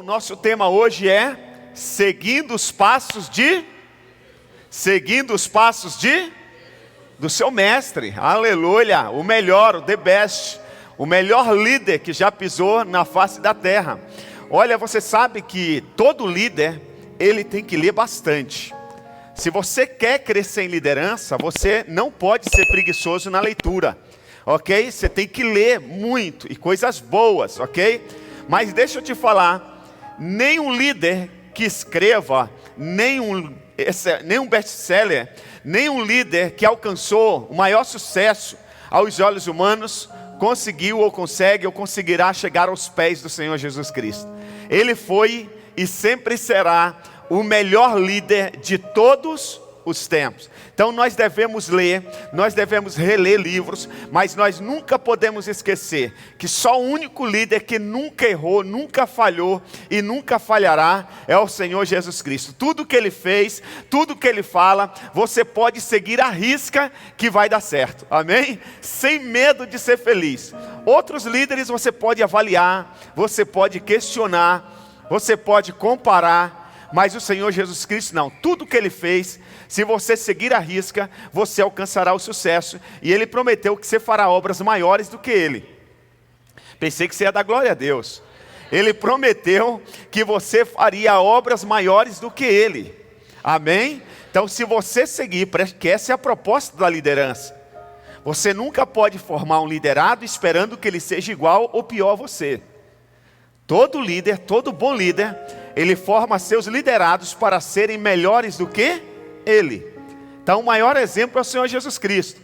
o nosso tema hoje é seguindo os passos do seu mestre. Aleluia, o melhor, o the best, o melhor líder que já pisou na face da terra. Olha, você sabe que todo líder, ele tem que ler bastante. Se você quer crescer em liderança, você não pode ser preguiçoso na leitura, ok? Você tem que ler muito e coisas boas, ok? Mas deixa eu te falar, nenhum líder que escreva, nenhum best-seller, nenhum líder que alcançou o maior sucesso aos olhos humanos, conseguiu ou consegue ou conseguirá chegar aos pés do Senhor Jesus Cristo. Ele foi e sempre será o melhor líder de todos os tempos. Então nós devemos ler, nós devemos reler livros, mas nós nunca podemos esquecer que só o único líder que nunca errou, nunca falhou e nunca falhará é o Senhor Jesus Cristo. Tudo que Ele fez, tudo que Ele fala, você pode seguir à risca que vai dar certo, amém? Sem medo de ser feliz. Outros líderes você pode avaliar, você pode questionar, você pode comparar, mas o Senhor Jesus Cristo não. Tudo que Ele fez, se você seguir à risca, você alcançará o sucesso. E Ele prometeu que você fará obras maiores do que Ele. Pensei que você ia dar glória a Deus. Ele prometeu que você faria obras maiores do que Ele. Amém? Então se você seguir, que essa é a proposta da liderança. Você nunca pode formar um liderado esperando que ele seja igual ou pior a você. Todo líder, todo bom líder, ele forma seus liderados para serem melhores do que ele. Então o maior exemplo é o Senhor Jesus Cristo.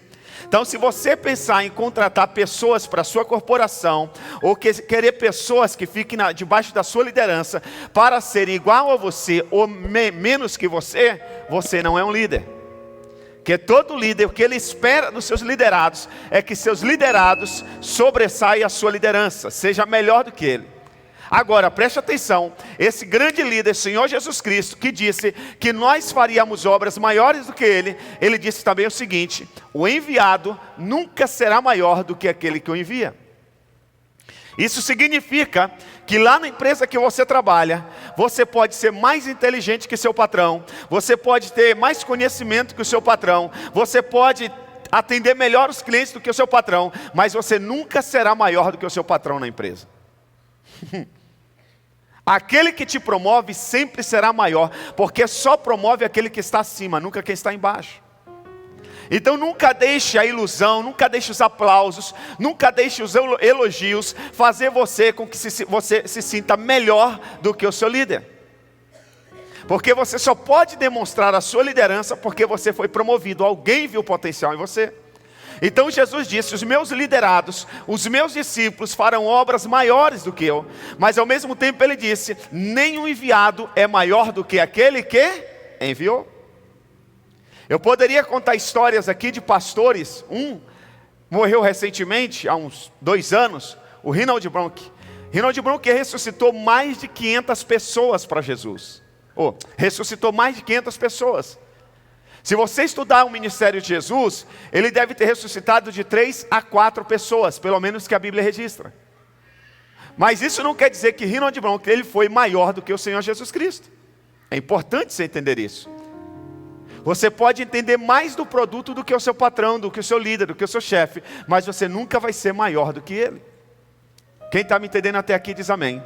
Então se você pensar em contratar pessoas para a sua corporação, ou querer pessoas que fiquem debaixo da sua liderança, para serem igual a você ou menos que você, você não é um líder. Porque todo líder, o que ele espera dos seus liderados, é que seus liderados sobressaiam a sua liderança, seja melhor do que ele. Agora, preste atenção, esse grande líder, Senhor Jesus Cristo, que disse que nós faríamos obras maiores do que Ele, Ele disse também o seguinte: o enviado nunca será maior do que aquele que o envia. Isso significa que lá na empresa que você trabalha, você pode ser mais inteligente que seu patrão, você pode ter mais conhecimento que o seu patrão, você pode atender melhor os clientes do que o seu patrão, mas você nunca será maior do que o seu patrão na empresa. Aquele que te promove sempre será maior, porque só promove aquele que está acima, nunca quem está embaixo. Então nunca deixe a ilusão, nunca deixe os aplausos, nunca deixe os elogios fazer você com que você se sinta melhor do que o seu líder. Porque você só pode demonstrar a sua liderança porque você foi promovido, alguém viu potencial em você. Então Jesus disse: os meus liderados, os meus discípulos farão obras maiores do que eu. Mas ao mesmo tempo ele disse: nenhum enviado é maior do que aquele que enviou. Eu poderia contar histórias aqui de pastores. Um morreu recentemente, há uns 2 anos, o Reinhard Bonnke. Reinhard Bonnke ressuscitou mais de 500 pessoas para Jesus. Ressuscitou mais de 500 pessoas. Se você estudar o ministério de Jesus, ele deve ter ressuscitado de 3 a 4 pessoas, pelo menos que a Bíblia registra. Mas isso não quer dizer que Reinhard Bonnke ele foi maior do que o Senhor Jesus Cristo. É importante você entender isso. Você pode entender mais do produto do que o seu patrão, do que o seu líder, do que o seu chefe, mas você nunca vai ser maior do que ele. Quem está me entendendo até aqui diz amém.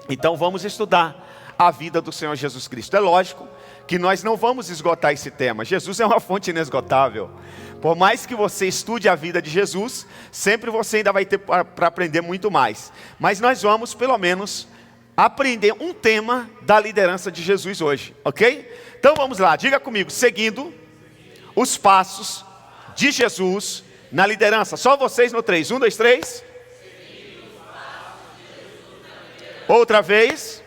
Então vamos estudar a vida do Senhor Jesus Cristo. É lógico que nós não vamos esgotar esse tema. Jesus é uma fonte inesgotável. Por mais que você estude a vida de Jesus, sempre você ainda vai ter para aprender muito mais. Mas nós vamos pelo menos aprender um tema da liderança de Jesus hoje, ok? Então vamos lá, diga comigo: seguindo os passos de Jesus na liderança. Só vocês no 3, 1, 2, 3. Outra vez.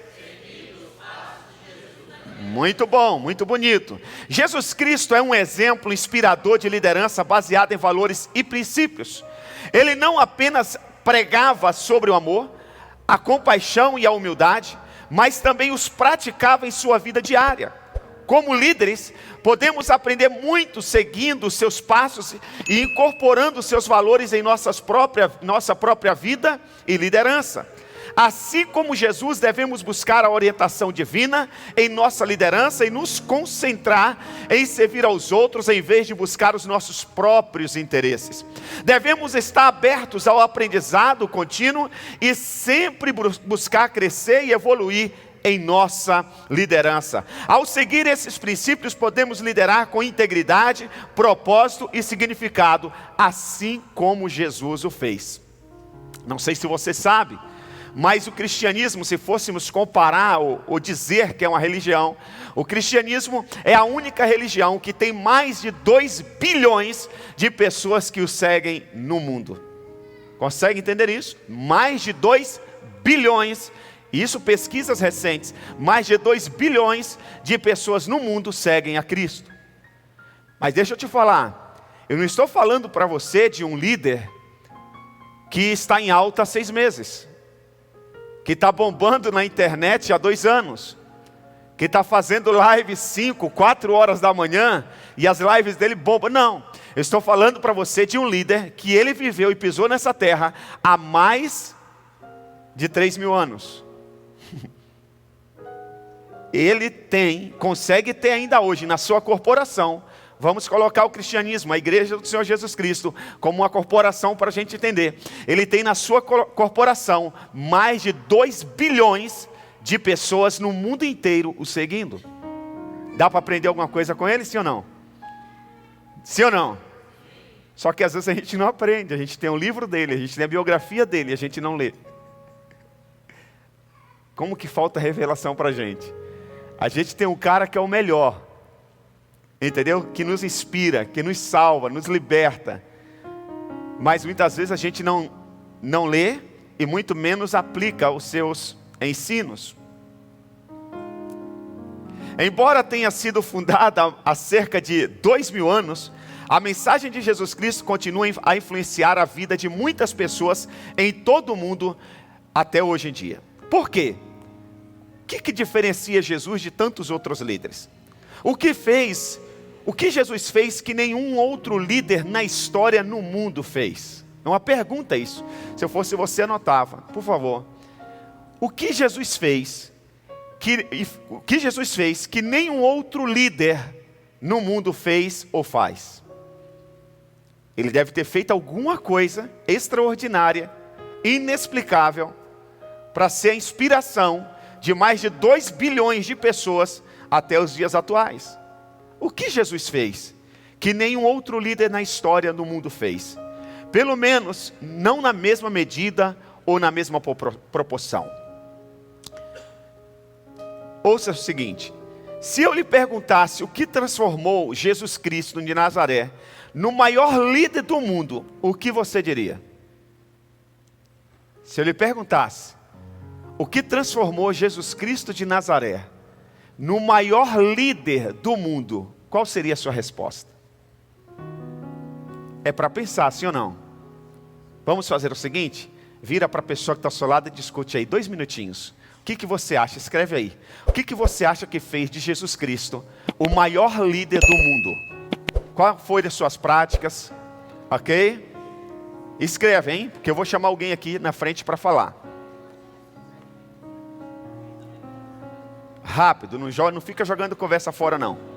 Muito bom, muito bonito. Jesus Cristo é um exemplo inspirador de liderança baseado em valores e princípios. Ele não apenas pregava sobre o amor, a compaixão e a humildade, mas também os praticava em sua vida diária. Como líderes, podemos aprender muito seguindo os seus passos e incorporando seus valores em nossa própria vida e liderança. Assim como Jesus, devemos buscar a orientação divina em nossa liderança e nos concentrar em servir aos outros em vez de buscar os nossos próprios interesses. Devemos estar abertos ao aprendizado contínuo e sempre buscar crescer e evoluir em nossa liderança. Ao seguir esses princípios, podemos liderar com integridade, propósito e significado, assim como Jesus o fez. Não sei se você sabe, mas o cristianismo, se fôssemos comparar ou dizer que é uma religião, o cristianismo é a única religião que tem mais de 2 bilhões de pessoas que o seguem no mundo. Consegue entender isso? Mais de 2 bilhões, isso pesquisas recentes, mais de 2 bilhões de pessoas no mundo seguem a Cristo. Mas deixa eu te falar, eu não estou falando para você de um líder que está em alta há 6 meses. Que está bombando na internet há 2 anos, que está fazendo live 5, 4 horas da manhã, e as lives dele bombam. Não, eu estou falando para você de um líder que ele viveu e pisou nessa terra há mais de 3.000 anos. Ele consegue ter ainda hoje na sua corporação, vamos colocar o cristianismo, a igreja do Senhor Jesus Cristo, como uma corporação para a gente entender. Ele tem na sua corporação mais de 2 bilhões de pessoas no mundo inteiro o seguindo. Dá para aprender alguma coisa com ele, sim ou não? Sim ou não? Só que às vezes a gente não aprende, a gente tem o livro dele, a gente tem a biografia dele, a gente não lê. Como que falta revelação para a gente? A gente tem um cara que é o melhor, entendeu? Que nos inspira, que nos salva, nos liberta. Mas muitas vezes a gente não lê e muito menos aplica os seus ensinos. Embora tenha sido fundada há cerca de 2.000 anos, a mensagem de Jesus Cristo continua a influenciar a vida de muitas pessoas em todo o mundo até hoje em dia. Por quê? O que diferencia Jesus de tantos outros líderes? O que Jesus fez que nenhum outro líder na história no mundo fez? É uma pergunta isso. Se eu fosse você, anotava, por favor. O que Jesus fez que nenhum outro líder no mundo fez ou faz? Ele deve ter feito alguma coisa extraordinária, inexplicável, para ser a inspiração de mais de 2 bilhões de pessoas até os dias atuais. O que Jesus fez que nenhum outro líder na história do mundo fez? Pelo menos não na mesma medida ou na mesma proporção. Ouça o seguinte: se eu lhe perguntasse o que transformou Jesus Cristo de Nazaré no maior líder do mundo, o que você diria? Se eu lhe perguntasse o que transformou Jesus Cristo de Nazaré no maior líder do mundo, qual seria a sua resposta? É para pensar, sim ou não? Vamos fazer o seguinte: vira para a pessoa que está ao seu lado e discute aí 2 minutinhos. O que você acha? Escreve aí. O que você acha que fez de Jesus Cristo o maior líder do mundo? Qual foi as suas práticas? Ok? Escreve, hein? Porque eu vou chamar alguém aqui na frente para falar. Rápido, não fica jogando conversa fora não.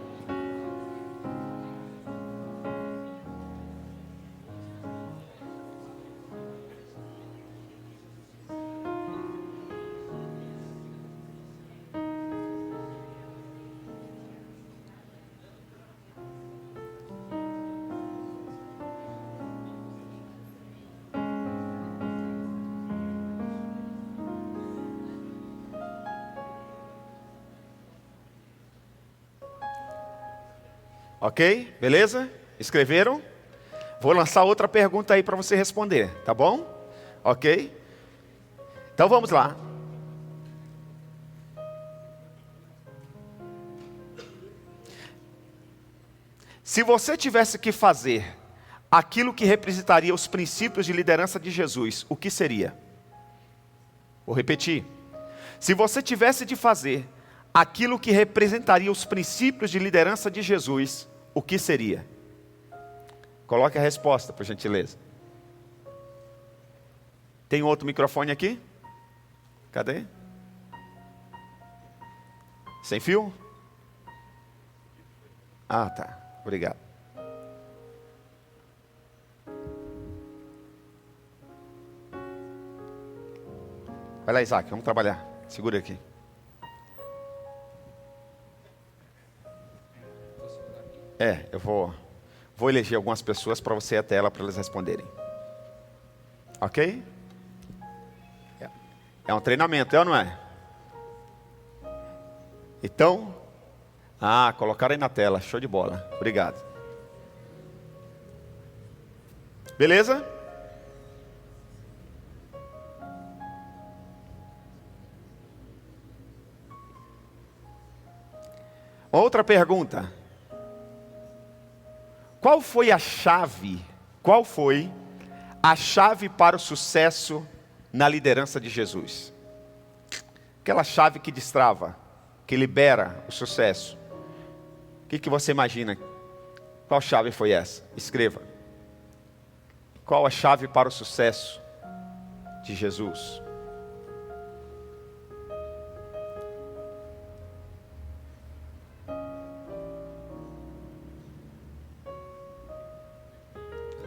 Ok? Beleza? Escreveram? Vou lançar outra pergunta aí para você responder, tá bom? Ok? Então vamos lá. Se você tivesse que fazer aquilo que representaria os princípios de liderança de Jesus, o que seria? Vou repetir. Se você tivesse de fazer aquilo que representaria os princípios de liderança de Jesus, o que seria? Coloque a resposta, por gentileza. Tem outro microfone aqui? Cadê? Sem fio? Ah, tá. Obrigado. Vai lá, Isaac, vamos trabalhar. Segura aqui. Eu vou eleger algumas pessoas para você ir até ela para elas responderem. Ok? É um treinamento, é ou não é? Então, colocaram aí na tela, show de bola. Obrigado. Beleza? Outra pergunta. Qual foi a chave para o sucesso na liderança de Jesus? Aquela chave que destrava, que libera o sucesso. O que você imagina? Qual chave foi essa? Escreva. Qual a chave para o sucesso de Jesus?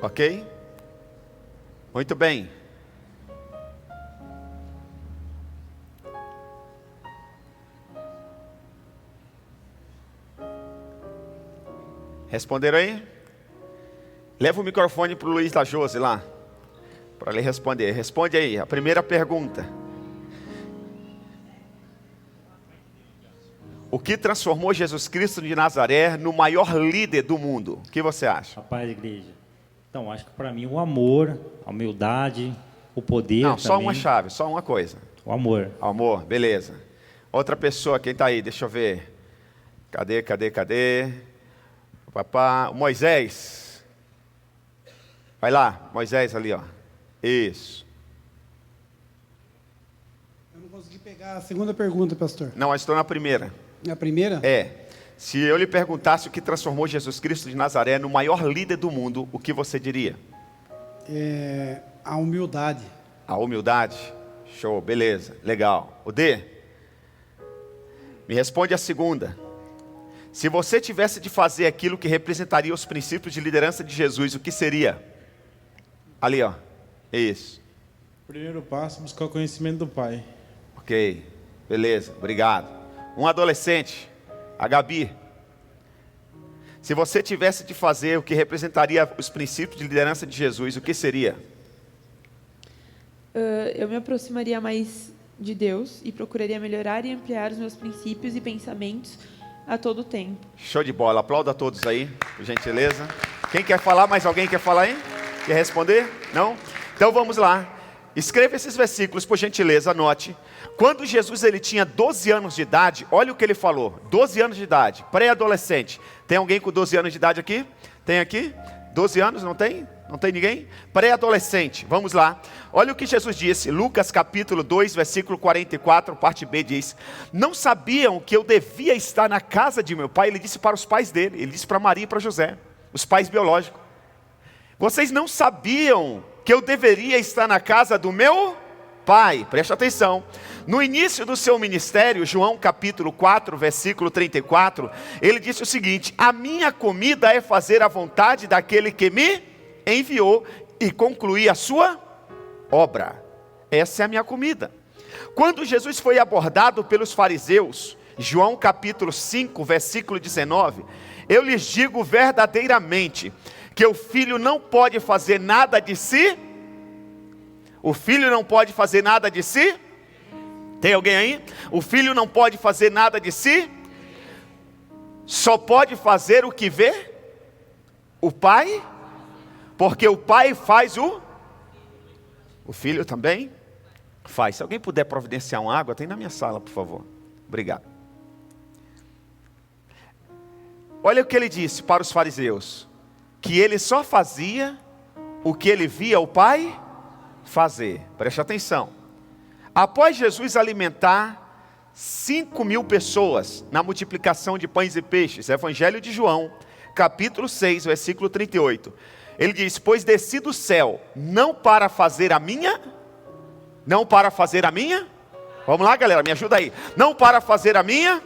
Ok? Muito bem. Responderam aí? Leva o microfone para o Luiz da Jose lá, para ele responder. Responde aí, a primeira pergunta. O que transformou Jesus Cristo de Nazaré no maior líder do mundo? O que você acha? Rapaz, igreja. Então, acho que para mim o amor, a humildade, o poder. Não, também. só uma chave, só uma coisa. O amor. Amor, beleza. Outra pessoa, quem está aí? Deixa eu ver. Cadê? Papá, Moisés. Vai lá, Moisés ali, ó. Isso. Eu não consegui pegar a segunda pergunta, pastor. Não, eu estou na primeira. A primeira? Se eu lhe perguntasse o que transformou Jesus Cristo de Nazaré no maior líder do mundo, o que você diria? A humildade. A humildade? Show, beleza, legal. O D? Me responde a segunda. Se você tivesse de fazer aquilo que representaria os princípios de liderança de Jesus, o que seria? Ali, ó. Isso. Primeiro passo, buscar o conhecimento do Pai. Ok, beleza, obrigado. Um adolescente, a Gabi. Se você tivesse de fazer o que representaria os princípios de liderança de Jesus, o que seria? Eu me aproximaria mais de Deus e procuraria melhorar e ampliar os meus princípios e pensamentos a todo tempo. Show de bola, aplauda a todos aí, por gentileza. Quem quer falar? Mais alguém quer falar aí? Quer responder? Não? Então vamos lá. Escreva esses versículos, por gentileza, anote. Quando Jesus ele tinha 12 anos de idade, olha o que ele falou. 12 anos de idade, pré-adolescente. Tem alguém com 12 anos de idade aqui? Tem aqui? 12 anos, não tem? Não tem ninguém? Pré-adolescente, vamos lá. Olha o que Jesus disse, Lucas capítulo 2, versículo 44, parte B diz: não sabiam que eu devia estar na casa de meu pai. Ele disse para os pais dele, ele disse para Maria e para José, os pais biológicos. Vocês não sabiam que eu deveria estar na casa do meu pai? Preste atenção. No início do seu ministério, João capítulo 4, versículo 34, ele disse o seguinte: a minha comida é fazer a vontade daquele que me enviou e concluir a sua obra. Essa é a minha comida. Quando Jesus foi abordado pelos fariseus, João capítulo 5, versículo 19, eu lhes digo verdadeiramente que o filho não pode fazer nada de si. O filho não pode fazer nada de si. Tem alguém aí? O filho não pode fazer nada de si. Só pode fazer o que vê o pai. Porque o pai faz o filho também faz. Se alguém puder providenciar uma água, tem na minha sala, por favor. Obrigado. Olha o que ele disse para os fariseus: que ele só fazia o que ele via o pai fazer. Preste atenção. Após Jesus alimentar 5.000 pessoas na multiplicação de pães e peixes, Evangelho de João, capítulo 6, versículo 38. Ele diz: pois desci do céu, não para fazer a minha. Vamos lá, galera, me ajuda aí. Não para fazer a minha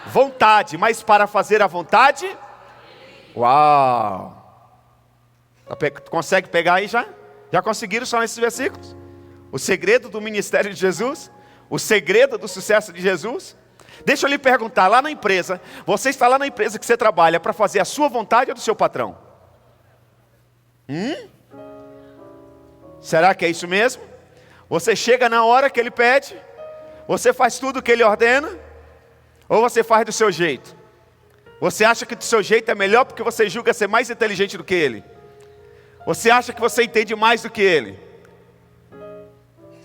vontade, mas para fazer a vontade. Uau! Consegue pegar aí já? Já conseguiram só nesses versículos? O segredo do ministério de Jesus? O segredo do sucesso de Jesus? Deixa eu lhe perguntar, lá na empresa, você está lá na empresa que você trabalha para fazer a sua vontade ou do seu patrão? Será que é isso mesmo? Você chega na hora que ele pede? Você faz tudo o que ele ordena? Ou você faz do seu jeito? Você acha que do seu jeito é melhor porque você julga ser mais inteligente do que ele? Você acha que você entende mais do que ele?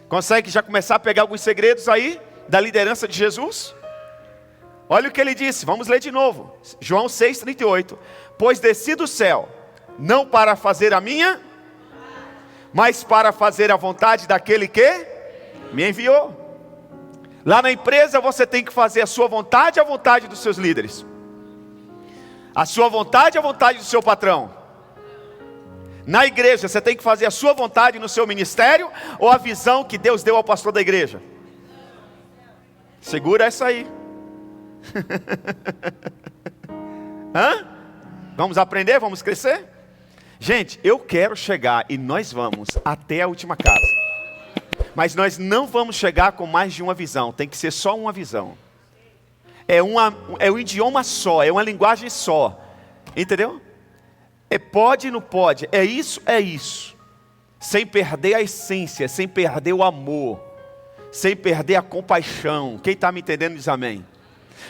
Consegue já começar a pegar alguns segredos aí da liderança de Jesus? Olha o que ele disse, vamos ler de novo. João 6,38. Pois desci do céu, não para fazer a minha, mas para fazer a vontade daquele que me enviou. Lá na empresa você tem que fazer a sua vontade e a vontade dos seus líderes. A sua vontade e a vontade do seu patrão. Na igreja você tem que fazer a sua vontade no seu ministério ou a visão que Deus deu ao pastor da igreja? Segura essa aí. Vamos aprender? Vamos crescer? Gente, eu quero chegar e nós vamos até a última casa. Mas nós não vamos chegar com mais de uma visão. Tem que ser só uma visão. É um idioma só, é uma linguagem só. Entendeu? É pode e não pode, é isso, sem perder a essência, sem perder o amor, sem perder a compaixão. Quem está me entendendo diz amém.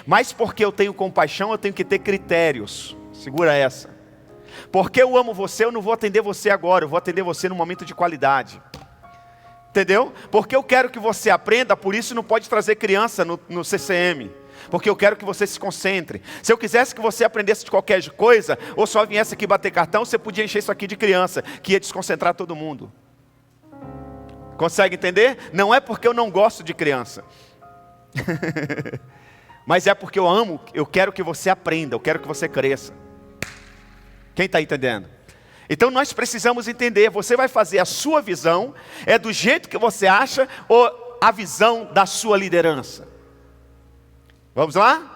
Mas porque eu tenho compaixão, eu tenho que ter critérios. Segura essa. Porque eu amo você, eu não vou atender você agora, eu vou atender você no momento de qualidade. Entendeu? Porque eu quero que você aprenda, por isso não pode trazer criança no CCM. Porque eu quero que você se concentre. Se eu quisesse que você aprendesse de qualquer coisa, ou só viesse aqui bater cartão, você podia encher isso aqui de criança, que ia desconcentrar todo mundo. Consegue entender? Não é porque eu não gosto de criança. Mas é porque eu amo, eu quero que você aprenda, eu quero que você cresça. Quem está entendendo? Então nós precisamos entender, você vai fazer a sua visão, é do jeito que você acha, ou a visão da sua liderança? Vamos lá?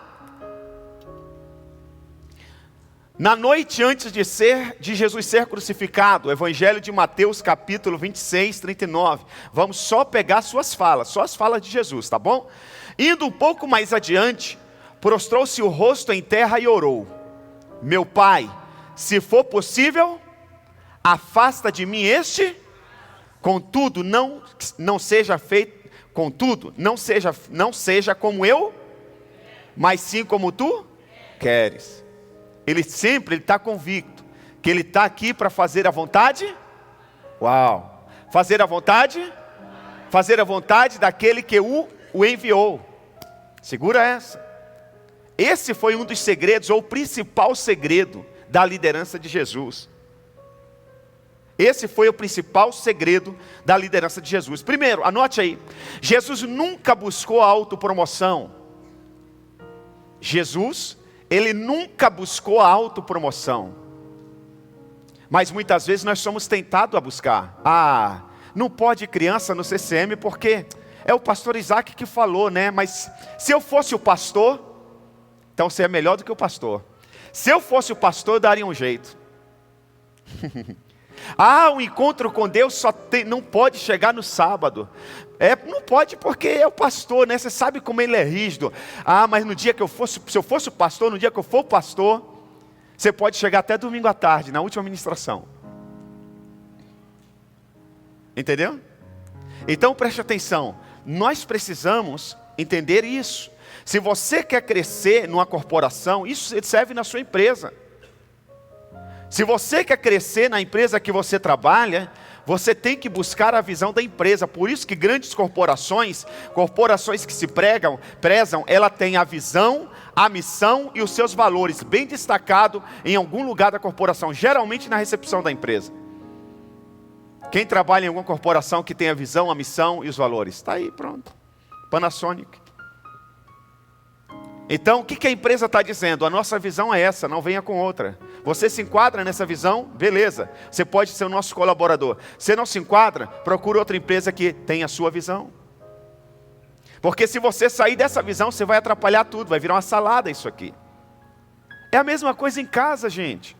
Na noite antes de Jesus ser crucificado, o Evangelho de Mateus capítulo 26, 39. Vamos só pegar suas falas, só as falas de Jesus, tá bom? Indo um pouco mais adiante, prostrou-se o rosto em terra e orou. Meu Pai, se for possível, afasta de mim este, contudo não seja feito, contudo não seja como eu, mas sim como tu queres. Ele está convicto que ele está aqui para fazer a vontade. Uau! Fazer a vontade daquele que o enviou. Segura essa. Esse foi um dos segredos, ou o principal segredo da liderança de Jesus. Esse foi o principal segredo da liderança de Jesus. Primeiro, anote aí. Jesus nunca buscou a autopromoção. Jesus, ele nunca buscou a autopromoção. Mas muitas vezes nós somos tentados a buscar. Não pode criança no CCM porque é o pastor Isaac que falou, né? Mas se eu fosse o pastor, então você é melhor do que o pastor. Se eu fosse o pastor, eu daria um jeito. O encontro com Deus não pode chegar no sábado. Não pode porque é o pastor, né? Você sabe como ele é rígido. Mas no dia que se eu fosse o pastor, no dia que eu for o pastor, você pode chegar até domingo à tarde, na última ministração. Entendeu? Então preste atenção. Nós precisamos entender isso. Se você quer crescer numa corporação, isso serve na sua empresa. Se você quer crescer na empresa que você trabalha, você tem que buscar a visão da empresa. Por isso que grandes corporações que se prezam, ela tem a visão, a missão e os seus valores bem destacado em algum lugar da corporação, geralmente na recepção da empresa. Quem trabalha em alguma corporação que tem a visão, a missão e os valores? Está aí, pronto. Panasonic. Então, o que a empresa está dizendo? A nossa visão é essa, não venha com outra. Você se enquadra nessa visão? Beleza. Você pode ser o nosso colaborador. Se não se enquadra, procure outra empresa que tenha a sua visão. Porque se você sair dessa visão, você vai atrapalhar tudo, vai virar uma salada isso aqui. É a mesma coisa em casa, gente.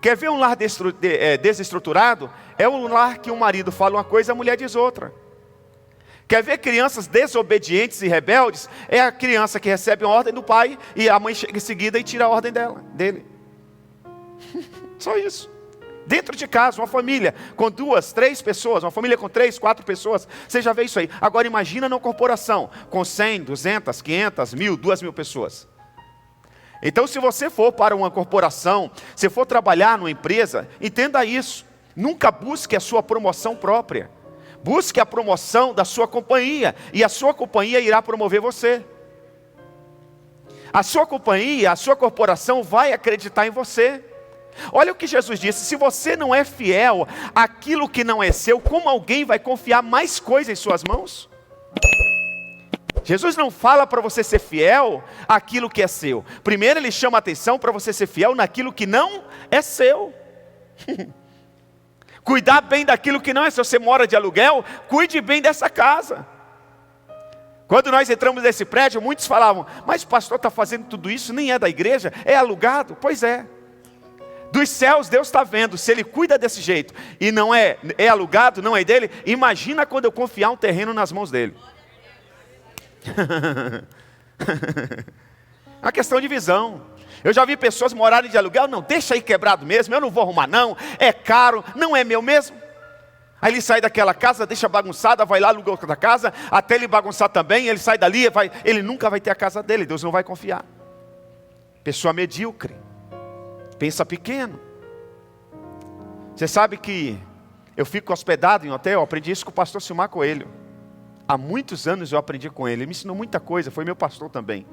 Quer ver um lar desestruturado? É um lar que um marido fala uma coisa e a mulher diz outra. Quer ver crianças desobedientes e rebeldes? É a criança que recebe uma ordem do pai e a mãe chega em seguida e tira a ordem dele. Só isso. Dentro de casa, uma família com 2, 3 pessoas, uma família com 3, 4 pessoas, você já vê isso aí. Agora imagina numa corporação com 100, 200, 500, 1.000, 2.000 pessoas. Então se você for para uma corporação, se for trabalhar numa empresa, entenda isso. Nunca busque a sua promoção própria. Busque a promoção da sua companhia, e a sua companhia irá promover você. A sua companhia, a sua corporação vai acreditar em você. Olha o que Jesus disse: se você não é fiel àquilo que não é seu, como alguém vai confiar mais coisa em suas mãos? Jesus não fala para você ser fiel àquilo que é seu. Primeiro ele chama a atenção para você ser fiel naquilo que não é seu. Cuidar bem daquilo que não é seu. Você mora de aluguel, cuide bem dessa casa. Quando nós entramos nesse prédio, muitos falavam: mas o pastor está fazendo tudo isso, nem é da igreja, é alugado. Pois é. Dos céus Deus está vendo, se Ele cuida desse jeito e não é alugado, não é dele, imagina quando eu confiar um terreno nas mãos dele. É uma questão de visão. Eu já vi pessoas morarem de aluguel: não, deixa aí quebrado mesmo, eu não vou arrumar não, é caro, não é meu mesmo. Aí ele sai daquela casa, deixa bagunçada, vai lá, aluga outra casa, até ele bagunçar também, ele sai dali, ele nunca vai ter a casa dele, Deus não vai confiar. Pessoa medíocre. Pensa pequeno. Você sabe que eu fico hospedado em hotel, eu aprendi isso com o pastor Silmar Coelho. Há muitos anos eu aprendi com ele, ele me ensinou muita coisa, foi meu pastor também.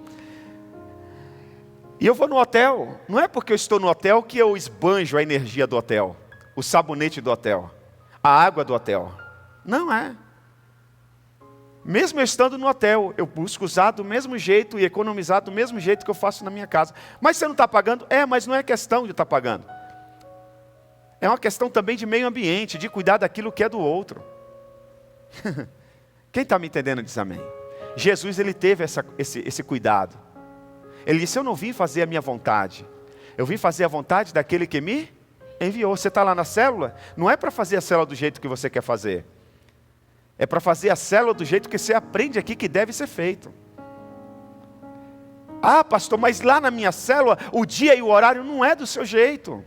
E eu vou no hotel, não é porque eu estou no hotel que eu esbanjo a energia do hotel, o sabonete do hotel, a água do hotel. Não é. Mesmo eu estando no hotel, eu busco usar do mesmo jeito e economizar do mesmo jeito que eu faço na minha casa. Mas você não está pagando? Mas não é questão de estar pagando. É uma questão também de meio ambiente, de cuidar daquilo que é do outro. Quem está me entendendo diz amém. Jesus, ele teve esse cuidado. Ele disse: eu não vim fazer a minha vontade, eu vim fazer a vontade daquele que me enviou. Você está lá na célula, não é para fazer a célula do jeito que você quer fazer. É para fazer a célula do jeito que você aprende aqui que deve ser feito. Ah, pastor, mas lá na minha célula, o dia e o horário não é do seu jeito.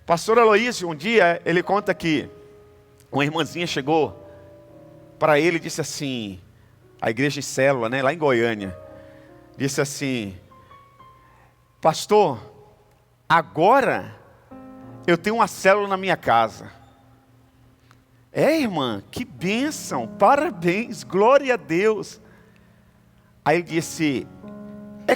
Pastor Aloísio, um dia, ele conta que uma irmãzinha chegou para ele e disse assim, a igreja de célula, né, lá em Goiânia, disse assim: pastor, agora eu tenho uma célula na minha casa. Irmã, que bênção, parabéns, glória a Deus. Aí ele disse: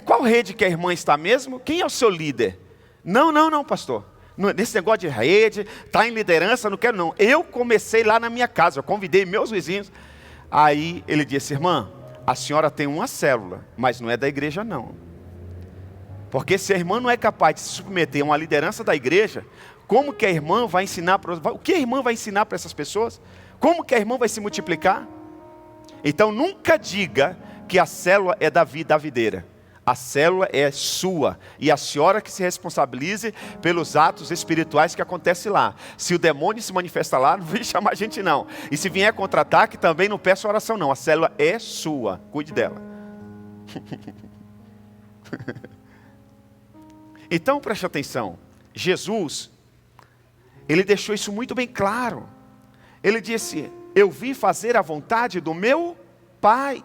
qual rede que a irmã está mesmo? Quem é o seu líder? Não, pastor, nesse negócio de rede, está em liderança, não quero não. Eu comecei lá na minha casa, eu convidei meus vizinhos. Aí ele disse: irmã, a senhora tem uma célula, mas não é da igreja não. Porque se a irmã não é capaz de se submeter a uma liderança da igreja, como que a irmã vai ensinar o que a irmã vai ensinar para essas pessoas? Como que a irmã vai se multiplicar? Então nunca diga que a célula é da videira. A célula é sua, e a senhora que se responsabilize pelos atos espirituais que acontecem lá. Se o demônio se manifesta lá, não vem chamar a gente não. E se vier contra-ataque, também não peça oração não. A célula é sua, cuide dela. Então preste atenção. Jesus, ele deixou isso muito bem claro. Ele disse: eu vim fazer a vontade do meu Pai.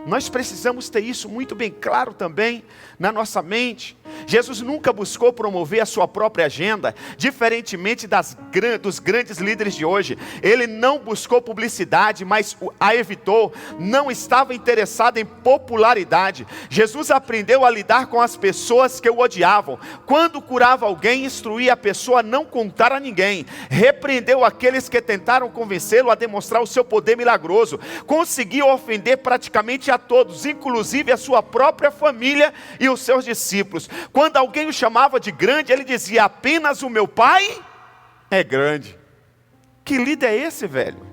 Nós precisamos ter isso muito bem claro também na nossa mente. Jesus nunca buscou promover a sua própria agenda, diferentemente dos grandes líderes de hoje. Ele não buscou publicidade, mas a evitou. Não estava interessado em popularidade. Jesus aprendeu a lidar com as pessoas que o odiavam. Quando curava alguém, instruía a pessoa a não contar a ninguém. Repreendeu aqueles que tentaram convencê-lo a demonstrar o seu poder milagroso. Conseguiu ofender praticamente a todos, inclusive a sua própria família e os seus discípulos. Quando alguém o chamava de grande, ele dizia: apenas o meu Pai é grande. Que líder é esse, velho?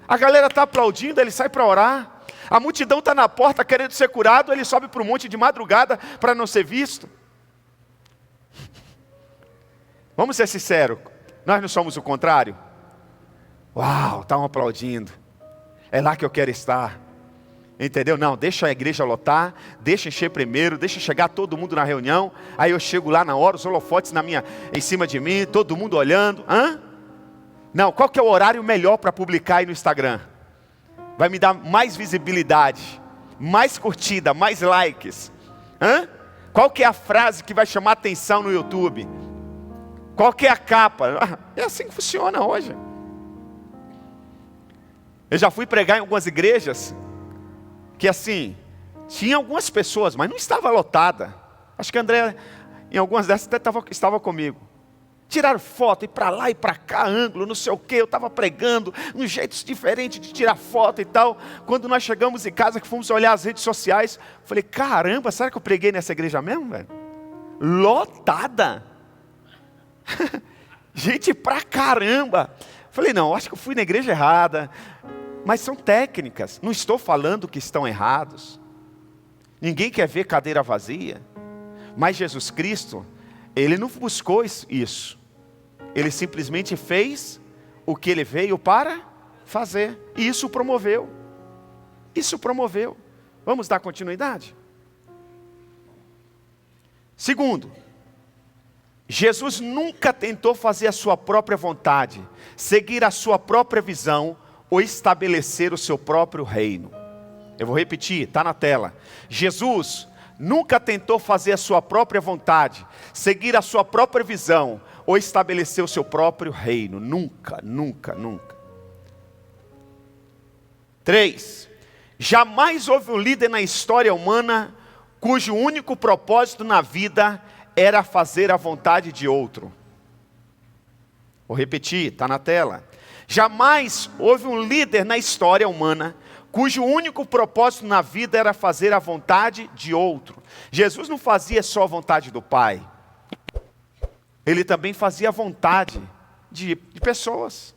A galera está aplaudindo, ele sai para orar. A multidão está na porta querendo ser curado, ele sobe para o monte de madrugada para não ser visto. Vamos ser sinceros, nós não somos o contrário? Uau, estão aplaudindo. É lá que eu quero estar. Entendeu? Não, deixa a igreja lotar, deixa encher primeiro, deixa chegar todo mundo na reunião. Aí eu chego lá na hora, os holofotes em cima de mim, todo mundo olhando. Não, qual que é o horário melhor para publicar aí no Instagram? Vai me dar mais visibilidade, mais curtida, mais likes. Qual que é a frase que vai chamar atenção no YouTube? Qual que é a capa? É assim que funciona hoje. Eu já fui pregar em algumas igrejas que assim, tinha algumas pessoas, mas não estava lotada. Acho que André, em algumas dessas, até estava comigo. Tiraram foto, e para lá e para cá, ângulo, não sei o quê. Eu estava pregando, uns jeitos diferentes de tirar foto e tal. Quando nós chegamos em casa, que fomos olhar as redes sociais, falei, caramba, será que eu preguei nessa igreja mesmo, velho? Lotada. Gente pra caramba. Falei, não, acho que eu fui na igreja errada. Mas são técnicas, não estou falando que estão errados. Ninguém quer ver cadeira vazia. Mas Jesus Cristo, Ele não buscou isso. Ele simplesmente fez o que Ele veio para fazer. E isso promoveu. Isso promoveu. Vamos dar continuidade? Segundo, Jesus nunca tentou fazer a sua própria vontade, seguir a sua própria visão, ou estabelecer o seu próprio reino. Eu vou repetir, está na tela. Jesus nunca tentou fazer a sua própria vontade, seguir a sua própria visão, ou estabelecer o seu próprio reino. Nunca, nunca, nunca. 3. Jamais houve um líder na história humana, cujo único propósito na vida era fazer a vontade de outro. Vou repetir, está na tela. Jamais houve um líder na história humana cujo único propósito na vida era fazer a vontade de outro. Jesus não fazia só a vontade do Pai. Ele também fazia a vontade de pessoas.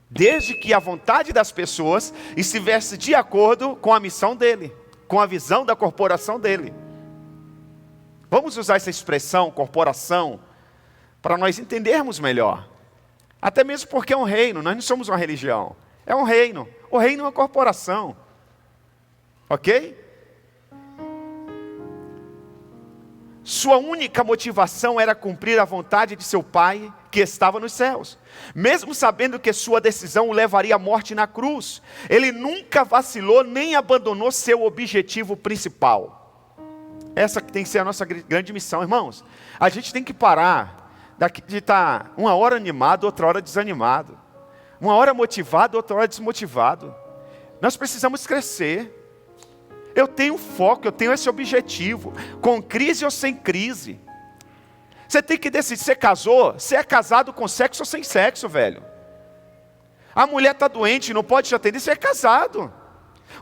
Desde que a vontade das pessoas estivesse de acordo com a missão dele, com a visão da corporação dele. Vamos usar essa expressão, corporação, para nós entendermos melhor. Até mesmo porque é um reino, nós não somos uma religião. É um reino. O reino é uma corporação. Ok? Sua única motivação era cumprir a vontade de seu Pai, que estava nos céus. Mesmo sabendo que sua decisão o levaria à morte na cruz, ele nunca vacilou nem abandonou seu objetivo principal. Essa que tem que ser a nossa grande missão, irmãos. A gente tem que parar de estar uma hora animado, outra hora desanimado. Uma hora motivado, outra hora desmotivado. Nós precisamos crescer. Eu tenho foco, eu tenho esse objetivo. Com crise ou sem crise. Você tem que decidir, você casou, você é casado com sexo ou sem sexo, velho. A mulher está doente, não pode te atender, você é casado.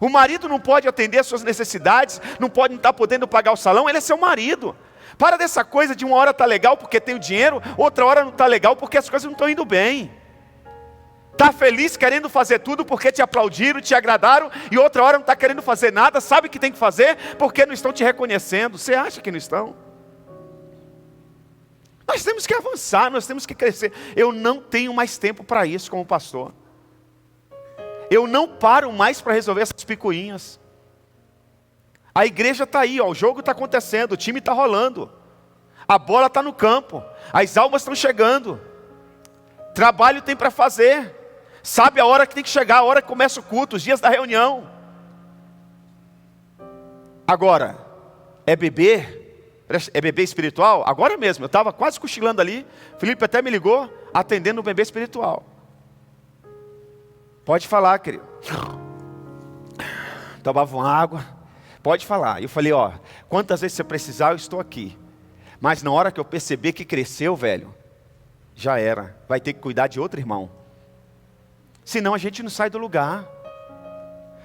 O marido não pode atender as suas necessidades, não está podendo pagar o salão, ele é seu marido. Para dessa coisa de uma hora está legal porque tem o dinheiro, outra hora não está legal porque as coisas não estão indo bem. Está feliz querendo fazer tudo porque te aplaudiram, te agradaram, e outra hora não está querendo fazer nada, sabe que tem que fazer porque não estão te reconhecendo. Você acha que não estão? Nós temos que avançar, nós temos que crescer. Eu não tenho mais tempo para isso como pastor. Eu não paro mais para resolver essas picuinhas. A igreja está aí, o jogo está acontecendo, o time está rolando. A bola está no campo, as almas estão chegando. Trabalho tem para fazer. Sabe a hora que tem que chegar, a hora que começa o culto, os dias da reunião. Agora, é beber espiritual? Agora mesmo, eu estava quase cochilando ali. Felipe até me ligou, atendendo o bebê espiritual. Pode falar, querido. Tomava uma água. Pode falar. Eu falei, quantas vezes você precisar, eu estou aqui. Mas na hora que eu perceber que cresceu, velho, já era. Vai ter que cuidar de outro irmão. Senão a gente não sai do lugar.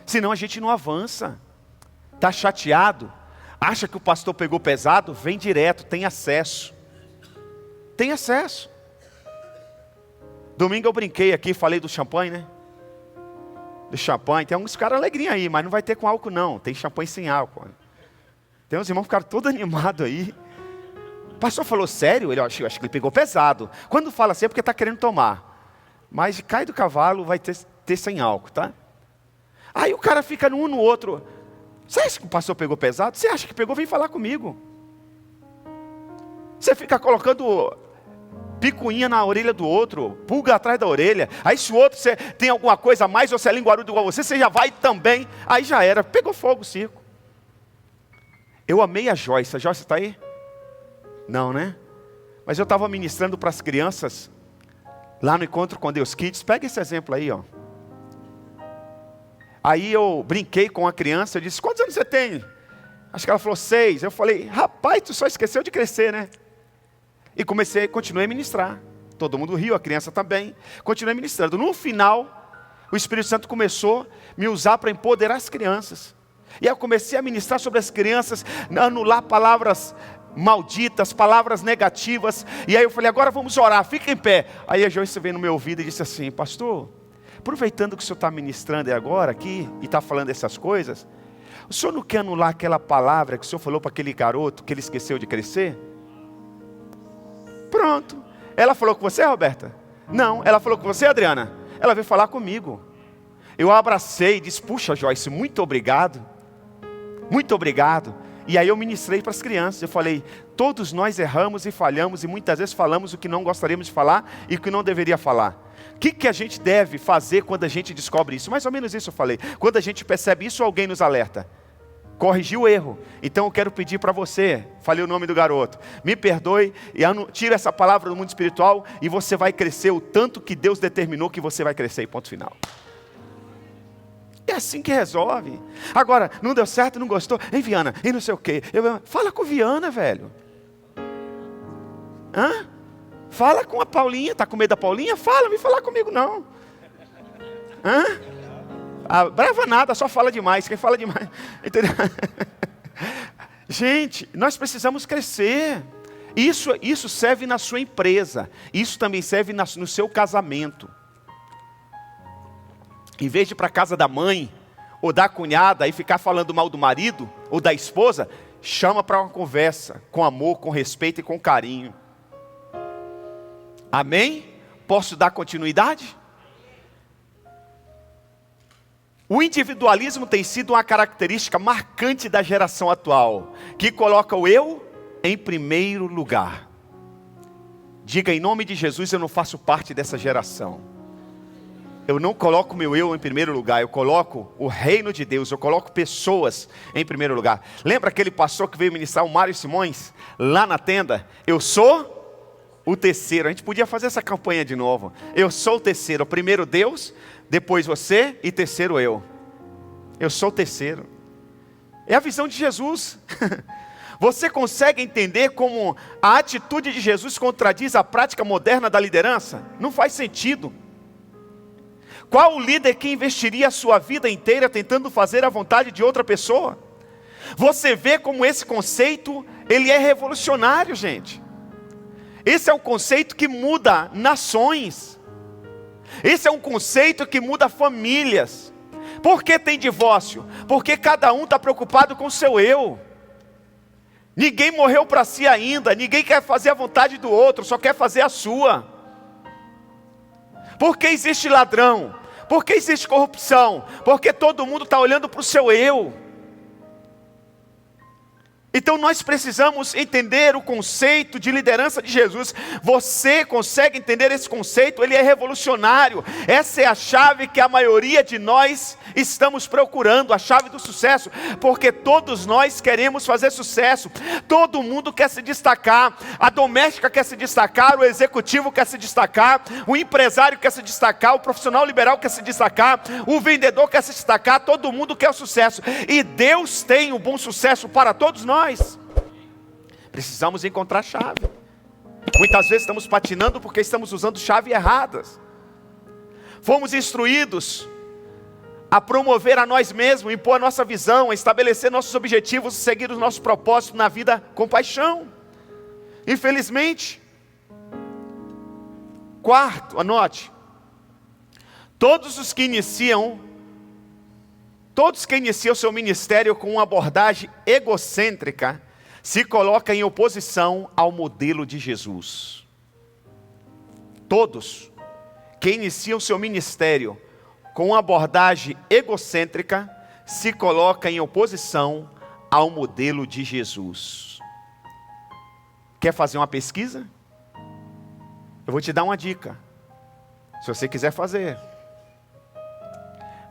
Senão a gente não avança. Está chateado? Acha que o pastor pegou pesado? Vem direto, tem acesso. Tem acesso. Domingo eu brinquei aqui, falei do champanhe, né? do champanhe. Tem uns caras alegrinhos aí, mas não vai ter com álcool não. Tem champanhe sem álcool. Tem uns irmãos que ficaram todos animados aí. O pastor falou sério? Eu acho que ele pegou pesado. Quando fala assim é porque está querendo tomar. Mas cai do cavalo, vai ter sem álcool, tá? Aí o cara fica no um no outro. Você acha que o pastor pegou pesado? Você acha que pegou? Vem falar comigo. Você fica colocando picuinha na orelha do outro, pulga atrás da orelha. Aí se o outro você tem alguma coisa a mais, ou se é linguarudo igual você já vai também. Aí já era, pegou fogo o circo. Eu amei a Joyce. A Joyce está aí? Não, né? Mas eu estava ministrando para as crianças lá no Encontro com Deus Kids. Pega esse exemplo aí, ó. Aí eu brinquei com a criança, eu disse, quantos anos você tem? Acho que ela falou 6. Eu falei, rapaz, tu só esqueceu de crescer, né? E continuei a ministrar. Todo mundo riu, a criança também. Continuei ministrando. No final, o Espírito Santo começou a me usar para empoderar as crianças. E aí eu comecei a ministrar sobre as crianças, anular palavras malditas, palavras negativas. E aí eu falei, agora vamos orar, fica em pé. Aí a Joyce veio no meu ouvido e disse assim, pastor, aproveitando que o senhor está ministrando agora aqui, e está falando essas coisas, o senhor não quer anular aquela palavra que o senhor falou para aquele garoto, que ele esqueceu de crescer? Pronto. Ela falou com você, Roberta? Não. Ela falou com você, Adriana? Ela veio falar comigo. Eu a abracei e disse, puxa Joyce, muito obrigado. Muito obrigado. E aí eu ministrei para as crianças. Eu falei, todos nós erramos e falhamos e muitas vezes falamos o que não gostaríamos de falar e o que não deveria falar. O que a gente deve fazer quando a gente descobre isso? Mais ou menos isso eu falei. Quando a gente percebe isso, alguém nos alerta. Corrigir o erro. Então eu quero pedir para você, falei o nome do garoto, me perdoe e tira essa palavra do mundo espiritual e você vai crescer o tanto que Deus determinou que você vai crescer, ponto final. É assim que resolve. Agora, não deu certo, não gostou, hein Viana, e não sei o quê. Fala com Viana, velho. Hã? Fala com a Paulinha, está com medo da Paulinha? Fala, vem falar comigo não. Hã? Brava nada, só fala demais. Quem fala demais, entendeu? Gente, nós precisamos crescer. Isso serve na sua empresa. Isso também serve no seu casamento. Em vez de ir para a casa da mãe ou da cunhada e ficar falando mal do marido ou da esposa, chama para uma conversa com amor, com respeito e com carinho. Amém? Posso dar continuidade? O individualismo tem sido uma característica marcante da geração atual, que coloca o eu em primeiro lugar. Diga em nome de Jesus, eu não faço parte dessa geração. Eu não coloco meu eu em primeiro lugar, eu coloco o reino de Deus, eu coloco pessoas em primeiro lugar. Lembra aquele pastor que veio ministrar, o Mário Simões, lá na tenda? Eu sou o terceiro. A gente podia fazer essa campanha de novo. Eu sou o terceiro, primeiro Deus, depois você e terceiro eu. Eu sou o terceiro. É a visão de Jesus. Você consegue entender como a atitude de Jesus contradiz a prática moderna da liderança? Não faz sentido. Qual o líder que investiria a sua vida inteira tentando fazer a vontade de outra pessoa? Você vê como esse conceito, ele é revolucionário, gente. Esse é um conceito que muda nações. Esse é um conceito que muda famílias. Por que tem divórcio? Porque cada um está preocupado com o seu eu. Ninguém morreu para si ainda. Ninguém quer fazer a vontade do outro, só quer fazer a sua. Por que existe ladrão? Por que existe corrupção? Porque todo mundo está olhando para o seu eu. Então nós precisamos entender o conceito de liderança de Jesus. Você consegue entender esse conceito? Ele é revolucionário. Essa é a chave que a maioria de nós estamos procurando, a chave do sucesso. Porque todos nós queremos fazer sucesso. Todo mundo quer se destacar. A doméstica quer se destacar, o executivo quer se destacar, o empresário quer se destacar, o profissional liberal quer se destacar, o vendedor quer se destacar, todo mundo quer o sucesso. E Deus tem um bom sucesso para todos nós. Precisamos encontrar chave. Muitas vezes estamos patinando porque estamos usando chave erradas. Fomos instruídos a promover a nós mesmos, impor a nossa visão, a estabelecer nossos objetivos, seguir os nossos propósitos na vida com paixão. Infelizmente, quarto, anote, todos os que iniciam Todos que iniciam seu ministério com uma abordagem egocêntrica se colocam em oposição ao modelo de Jesus. Todos que iniciam seu ministério com uma abordagem egocêntrica se colocam em oposição ao modelo de Jesus. Quer fazer uma pesquisa? Eu vou te dar uma dica. Se você quiser fazer.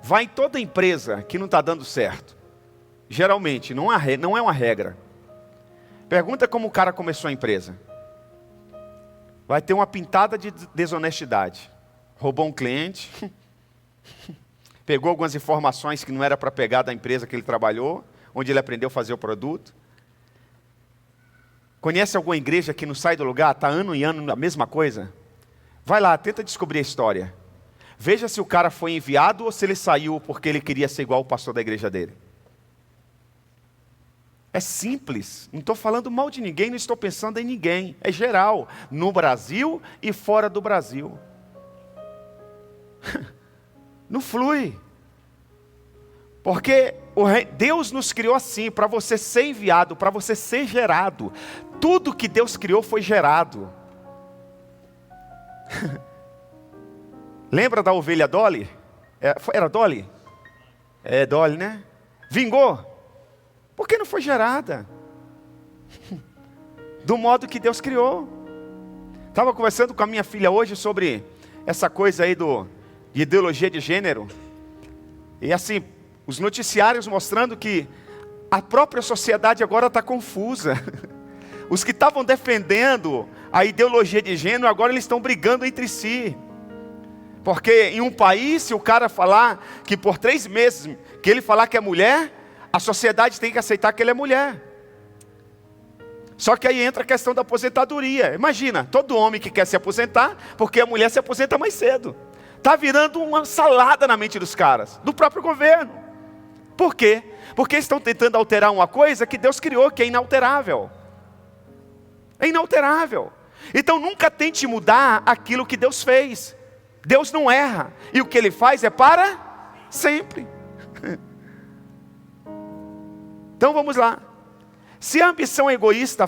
Vai em toda empresa que não está dando certo. Geralmente, não é uma regra. Pergunta como o cara começou a empresa. Vai ter uma pintada de desonestidade. Roubou um cliente. Pegou algumas informações que não era para pegar da empresa que ele trabalhou, onde ele aprendeu a fazer o produto. Conhece alguma igreja que não sai do lugar? Está ano e ano a mesma coisa? Vai lá, tenta descobrir a história. Veja se o cara foi enviado ou se ele saiu porque ele queria ser igual o pastor da igreja dele. É simples, não estou falando mal de ninguém, não estou pensando em ninguém. É geral, no Brasil e fora do Brasil. Não flui. Porque Deus nos criou assim, para você ser enviado, para você ser gerado. Tudo que Deus criou foi gerado. Lembra da ovelha Dolly? Era Dolly? É Dolly, né? Vingou. Por que não foi gerada? Do modo que Deus criou. Estava conversando com a minha filha hoje sobre essa coisa aí de ideologia de gênero. E assim, os noticiários mostrando que a própria sociedade agora está confusa. Os que estavam defendendo a ideologia de gênero, agora eles estão brigando entre si. Porque em um país, se o cara falar que por 3 meses, que ele falar que é mulher, a sociedade tem que aceitar que ele é mulher. Só que aí entra a questão da aposentadoria. Imagina, todo homem que quer se aposentar, porque a mulher se aposenta mais cedo. Está virando uma salada na mente dos caras, do próprio governo. Por quê? Porque estão tentando alterar uma coisa que Deus criou, que é inalterável. É inalterável. Então nunca tente mudar aquilo que Deus fez. Deus não erra. E o que Ele faz é para sempre. Então vamos lá. Se a ambição egoísta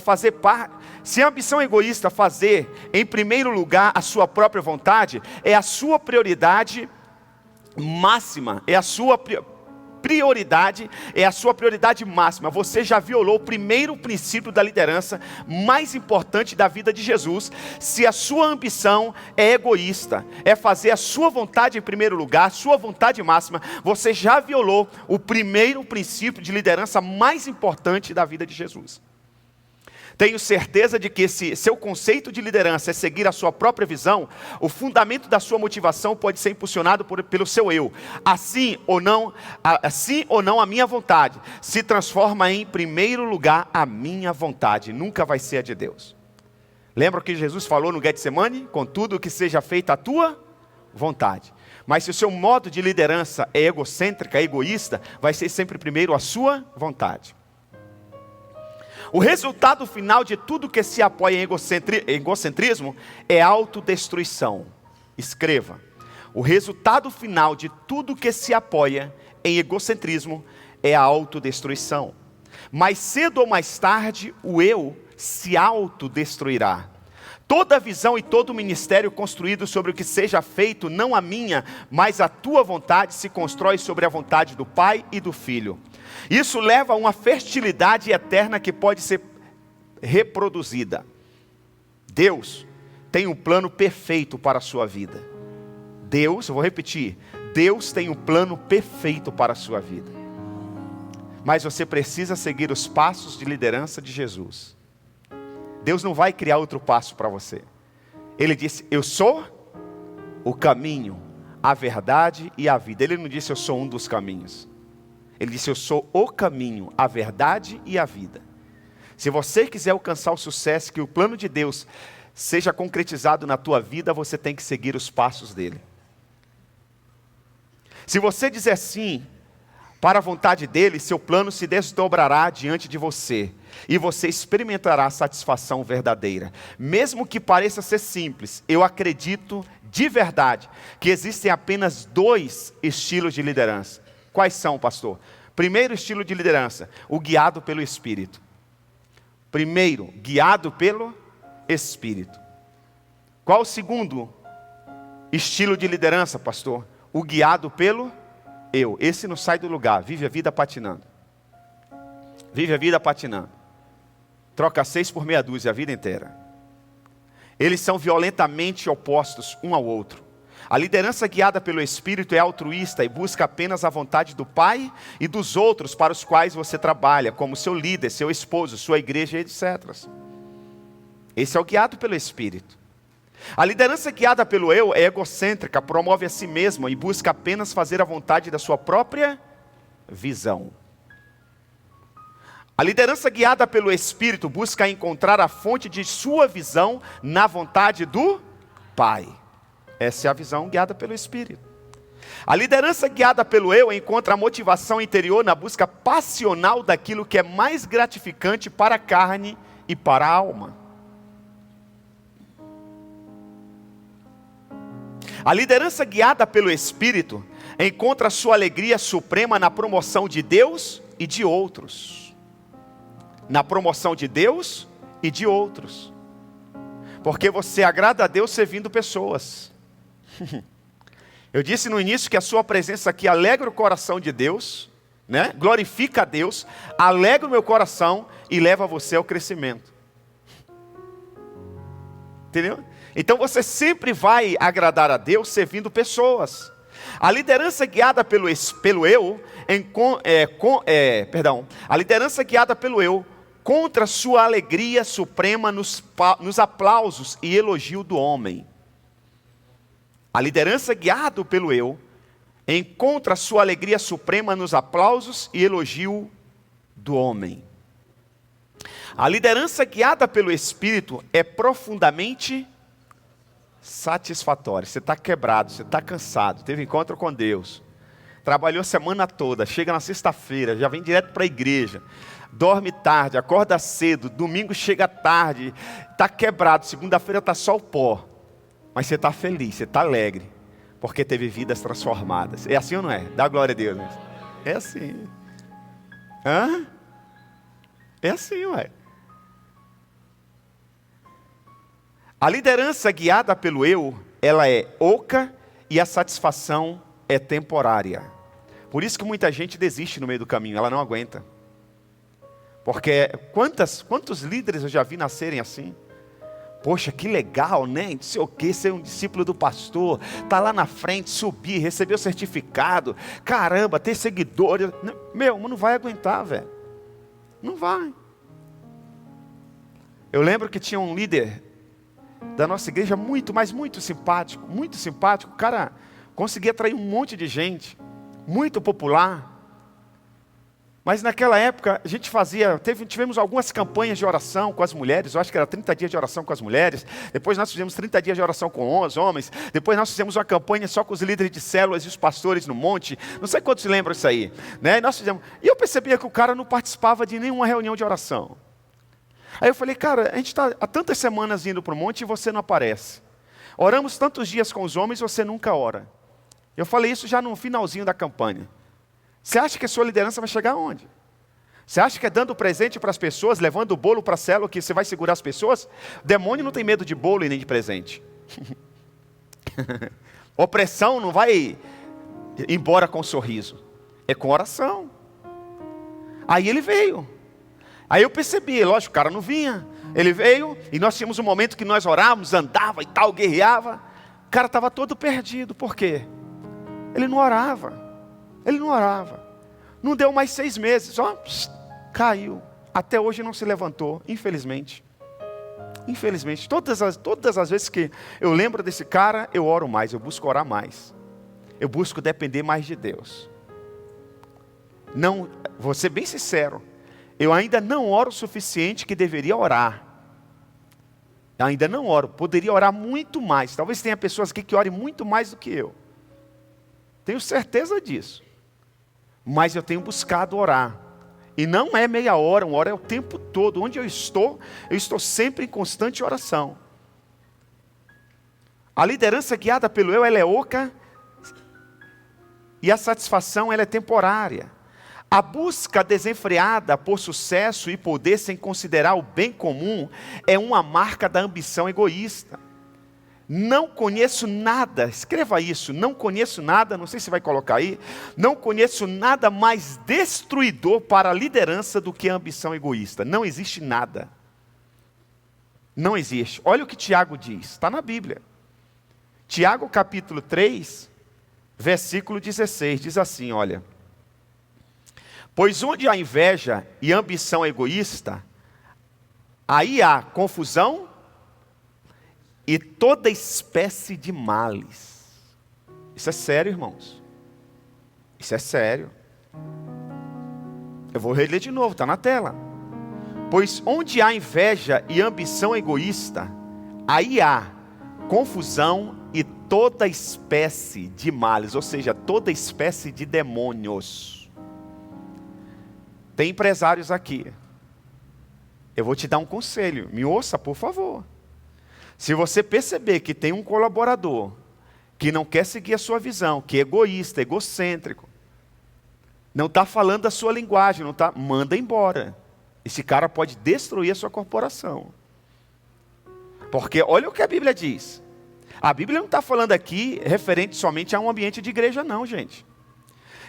fazer em primeiro lugar a sua própria vontade, é a sua prioridade máxima, é a sua prioridade máxima. Você já violou o primeiro princípio da liderança mais importante da vida de Jesus. Se a sua ambição é egoísta, é fazer a sua vontade em primeiro lugar, a sua vontade máxima, você já violou o primeiro princípio de liderança mais importante da vida de Jesus. Tenho certeza de que se seu conceito de liderança é seguir a sua própria visão, o fundamento da sua motivação pode ser impulsionado pelo seu eu. Assim ou não a minha vontade se transforma em primeiro lugar a minha vontade. Nunca vai ser a de Deus. Lembra o que Jesus falou no Getsemane? Contudo, que seja feita a tua vontade. Mas se o seu modo de liderança é egocêntrica, egoísta, vai ser sempre primeiro a sua vontade. O resultado final de tudo que se apoia em egocentrismo é autodestruição. Escreva. O resultado final de tudo que se apoia em egocentrismo é a autodestruição. Mais cedo ou mais tarde, o eu se autodestruirá. Toda visão e todo ministério construído sobre o que seja feito, não a minha, mas a tua vontade, se constrói sobre a vontade do Pai e do Filho. Isso leva a uma fertilidade eterna que pode ser reproduzida. Deus tem um plano perfeito para a sua vida. Deus, eu vou repetir, Deus tem um plano perfeito para a sua vida. Mas você precisa seguir os passos de liderança de Jesus. Deus não vai criar outro passo para você. Ele disse, eu sou o caminho, a verdade e a vida. Ele não disse, eu sou um dos caminhos. Ele disse, eu sou o caminho, a verdade e a vida. Se você quiser alcançar o sucesso, que o plano de Deus seja concretizado na tua vida, você tem que seguir os passos dele. Se você dizer sim para a vontade dele, seu plano se desdobrará diante de você. E você experimentará a satisfação verdadeira. Mesmo que pareça ser simples, eu acredito de verdade que existem apenas 2 estilos de liderança. Quais são, pastor? Primeiro estilo de liderança, o guiado pelo Espírito. Primeiro, guiado pelo Espírito. Qual o segundo estilo de liderança, pastor? O guiado pelo eu. Esse não sai do lugar, vive a vida patinando. Vive a vida patinando. Troca 6 por meia dúzia a vida inteira. Eles são violentamente opostos um ao outro. A liderança guiada pelo Espírito é altruísta e busca apenas a vontade do Pai e dos outros para os quais você trabalha, como seu líder, seu esposo, sua igreja, etc. Esse é o guiado pelo Espírito. A liderança guiada pelo eu é egocêntrica, promove a si mesma e busca apenas fazer a vontade da sua própria visão. A liderança guiada pelo Espírito busca encontrar a fonte de sua visão na vontade do Pai. Essa é a visão guiada pelo Espírito. A liderança guiada pelo eu encontra a motivação interior na busca passional daquilo que é mais gratificante para a carne e para a alma. A liderança guiada pelo Espírito encontra sua alegria suprema na promoção de Deus e de outros. Na promoção de Deus e de outros. Porque você agrada a Deus servindo pessoas. Eu disse no início que a sua presença aqui alegra o coração de Deus, né? Glorifica a Deus, alegra o meu coração e leva você ao crescimento. Entendeu? Então você sempre vai agradar a Deus servindo pessoas. A liderança guiada pelo eu, a liderança guiada pelo eu, contra sua alegria suprema nos aplausos e elogio do homem. A liderança guiada pelo eu, encontra sua alegria suprema nos aplausos e elogio do homem. A liderança guiada pelo Espírito é profundamente satisfatória. Você está quebrado, você está cansado, teve encontro com Deus, trabalhou a semana toda, chega na sexta-feira, já vem direto para a igreja, dorme tarde, acorda cedo, domingo chega tarde, está quebrado, segunda-feira está só o pó, mas você está feliz, você está alegre, porque teve vidas transformadas. É assim ou não é? Dá glória a Deus. Né? É assim. Hã? É assim, ué. A liderança guiada pelo eu, ela é oca e a satisfação é temporária. Por isso que muita gente desiste no meio do caminho, ela não aguenta. Porque quantos líderes eu já vi nascerem assim? Poxa, que legal, né? Não sei o que, ser um discípulo do pastor, tá lá na frente, subir, receber o certificado, caramba, ter seguidores. Meu, não vai aguentar, velho. Não vai. Eu lembro que tinha um líder da nossa igreja muito simpático, o cara conseguia atrair um monte de gente, muito popular, mas naquela época a gente tivemos algumas campanhas de oração com as mulheres, eu acho que era 30 dias de oração com as mulheres, depois nós fizemos 30 dias de oração com os homens, depois nós fizemos uma campanha só com os líderes de células e os pastores no monte, não sei quantos lembram isso aí, né? E eu percebia que o cara não participava de nenhuma reunião de oração. Aí eu falei, cara, a gente está há tantas semanas indo para o monte e você não aparece. Oramos tantos dias com os homens e você nunca ora. Eu falei isso já no finalzinho da campanha. Você acha que a sua liderança vai chegar aonde? Você acha que é dando presente para as pessoas, levando o bolo para a célula que você vai segurar as pessoas? O demônio não tem medo de bolo e nem de presente. Opressão não vai embora com sorriso. É com oração. Aí ele veio. Aí eu percebi, lógico, o cara não vinha. Ele veio e nós tínhamos um momento que nós orávamos, andava e tal, guerreava. O cara estava todo perdido. Por quê? Ele não orava. Ele não orava. Não deu mais 6 meses. Ó, caiu. Até hoje não se levantou, infelizmente. Infelizmente. Todas as vezes que eu lembro desse cara, eu oro mais. Eu busco orar mais. Eu busco depender mais de Deus. Não, vou ser bem sincero. Eu ainda não oro o suficiente que deveria orar. Eu ainda não oro. Poderia orar muito mais. Talvez tenha pessoas aqui que orem muito mais do que eu. Tenho certeza disso. Mas eu tenho buscado orar. E não é meia hora, 1 hora é o tempo todo. Onde eu estou sempre em constante oração. A liderança guiada pelo eu, ela é oca e a satisfação ela é temporária. A busca desenfreada por sucesso e poder sem considerar o bem comum é uma marca da ambição egoísta. Não conheço nada, escreva isso, não conheço nada, não sei se vai colocar aí, não conheço nada mais destruidor para a liderança do que a ambição egoísta. Não existe nada. Não existe. Olha o que Tiago diz, está na Bíblia. Tiago capítulo 3, versículo 16, diz assim, olha. Pois onde há inveja e ambição egoísta, aí há confusão e toda espécie de males. Isso é sério, irmãos. Isso é sério. Eu vou reler de novo, está na tela. Pois onde há inveja e ambição egoísta, aí há confusão e toda espécie de males, ou seja, toda espécie de demônios. Tem empresários aqui. Eu vou te dar um conselho. Me ouça, por favor. Se você perceber que tem um colaborador que não quer seguir a sua visão, que é egoísta, egocêntrico, não está falando a sua linguagem, não tá, manda embora. Esse cara pode destruir a sua corporação. Porque olha o que a Bíblia diz. A Bíblia não está falando aqui referente somente a um ambiente de igreja, não, gente.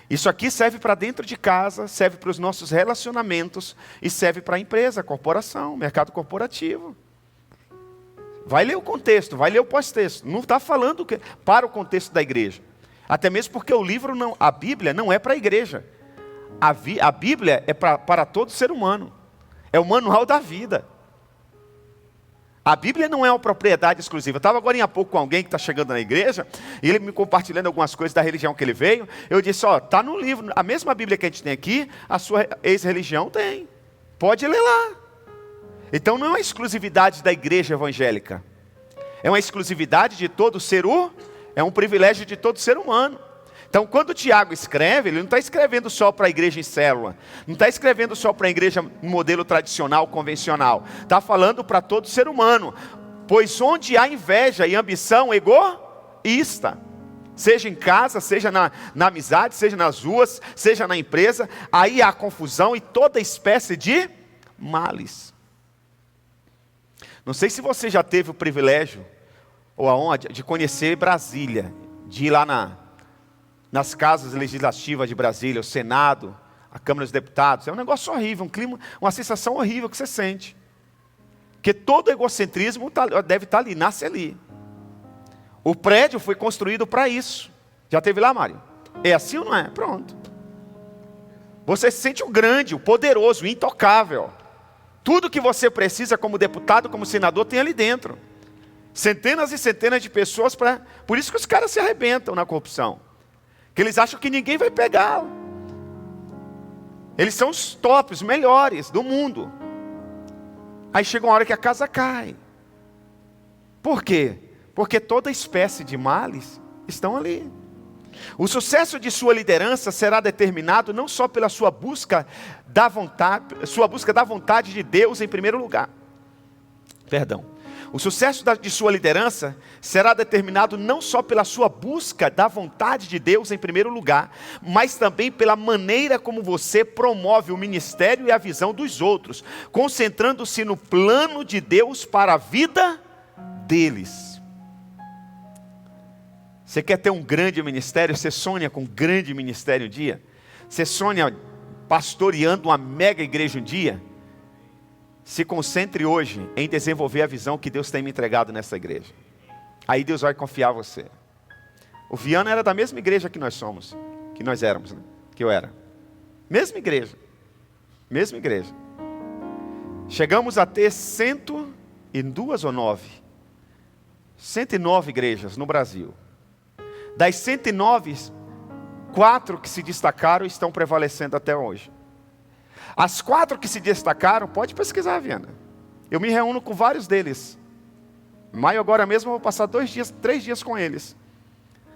Isso aqui serve para dentro de casa, serve para os nossos relacionamentos e serve para a empresa, corporação, mercado corporativo. Vai ler o contexto, vai ler o pós-texto. Não está falando para o contexto da igreja. Até mesmo porque o livro, a Bíblia não é para a igreja. A Bíblia é para todo ser humano. É o manual da vida. A Bíblia não é uma propriedade exclusiva. Eu estava agora há pouco com alguém que está chegando na igreja, e ele me compartilhando algumas coisas da religião que ele veio. Eu disse, está no livro, a mesma Bíblia que a gente tem aqui, a sua ex-religião tem. Pode ler lá. Então não é uma exclusividade da igreja evangélica. É uma exclusividade de todo ser humano, é um privilégio de todo ser humano. Então, quando o Tiago escreve, ele não está escrevendo só para a igreja em célula, não está escrevendo só para a igreja no modelo tradicional, convencional, está falando para todo ser humano, pois onde há inveja e ambição egoísta, seja em casa, seja na amizade, seja nas ruas, seja na empresa, aí há confusão e toda espécie de males. Não sei se você já teve o privilégio ou a honra de conhecer Brasília, de ir lá nas casas legislativas de Brasília, o Senado, a Câmara dos Deputados. É um negócio horrível, um clima, uma sensação horrível que você sente. Porque todo egocentrismo deve estar ali, nasce ali. O prédio foi construído para isso. Já esteve lá, Mário? É assim ou não é? Pronto. Você se sente o grande, o poderoso, o intocável. Tudo que você precisa como deputado, como senador, tem ali dentro. Centenas e centenas de pessoas Por isso que os caras se arrebentam na corrupção. Que eles acham que ninguém vai pegá-lo. Eles são os tops, os melhores do mundo. Aí chega uma hora que a casa cai. Por quê? Porque toda espécie de males estão ali. O sucesso de sua liderança será determinado não só pela sua busca da vontade de Deus em primeiro lugar. O sucesso de sua liderança será determinado não só pela sua busca da vontade de Deus em primeiro lugar, mas também pela maneira como você promove o ministério e a visão dos outros, concentrando-se no plano de Deus para a vida deles. Você quer ter um grande ministério? Você sonha com um grande ministério um dia? Você sonha pastoreando uma mega igreja um dia? Se concentre hoje em desenvolver a visão que Deus tem me entregado nessa igreja. Aí Deus vai confiar em você. O Viana era da mesma igreja que nós somos, que nós éramos, né? Que eu era. Mesma igreja. Mesma igreja. Chegamos a ter 102 ou 9? 109 igrejas no Brasil. Das 109, 4 que se destacaram estão prevalecendo até hoje. As 4 que se destacaram, pode pesquisar, Viana. Eu me reúno com vários deles. Em maio agora mesmo eu vou passar 3 dias com eles.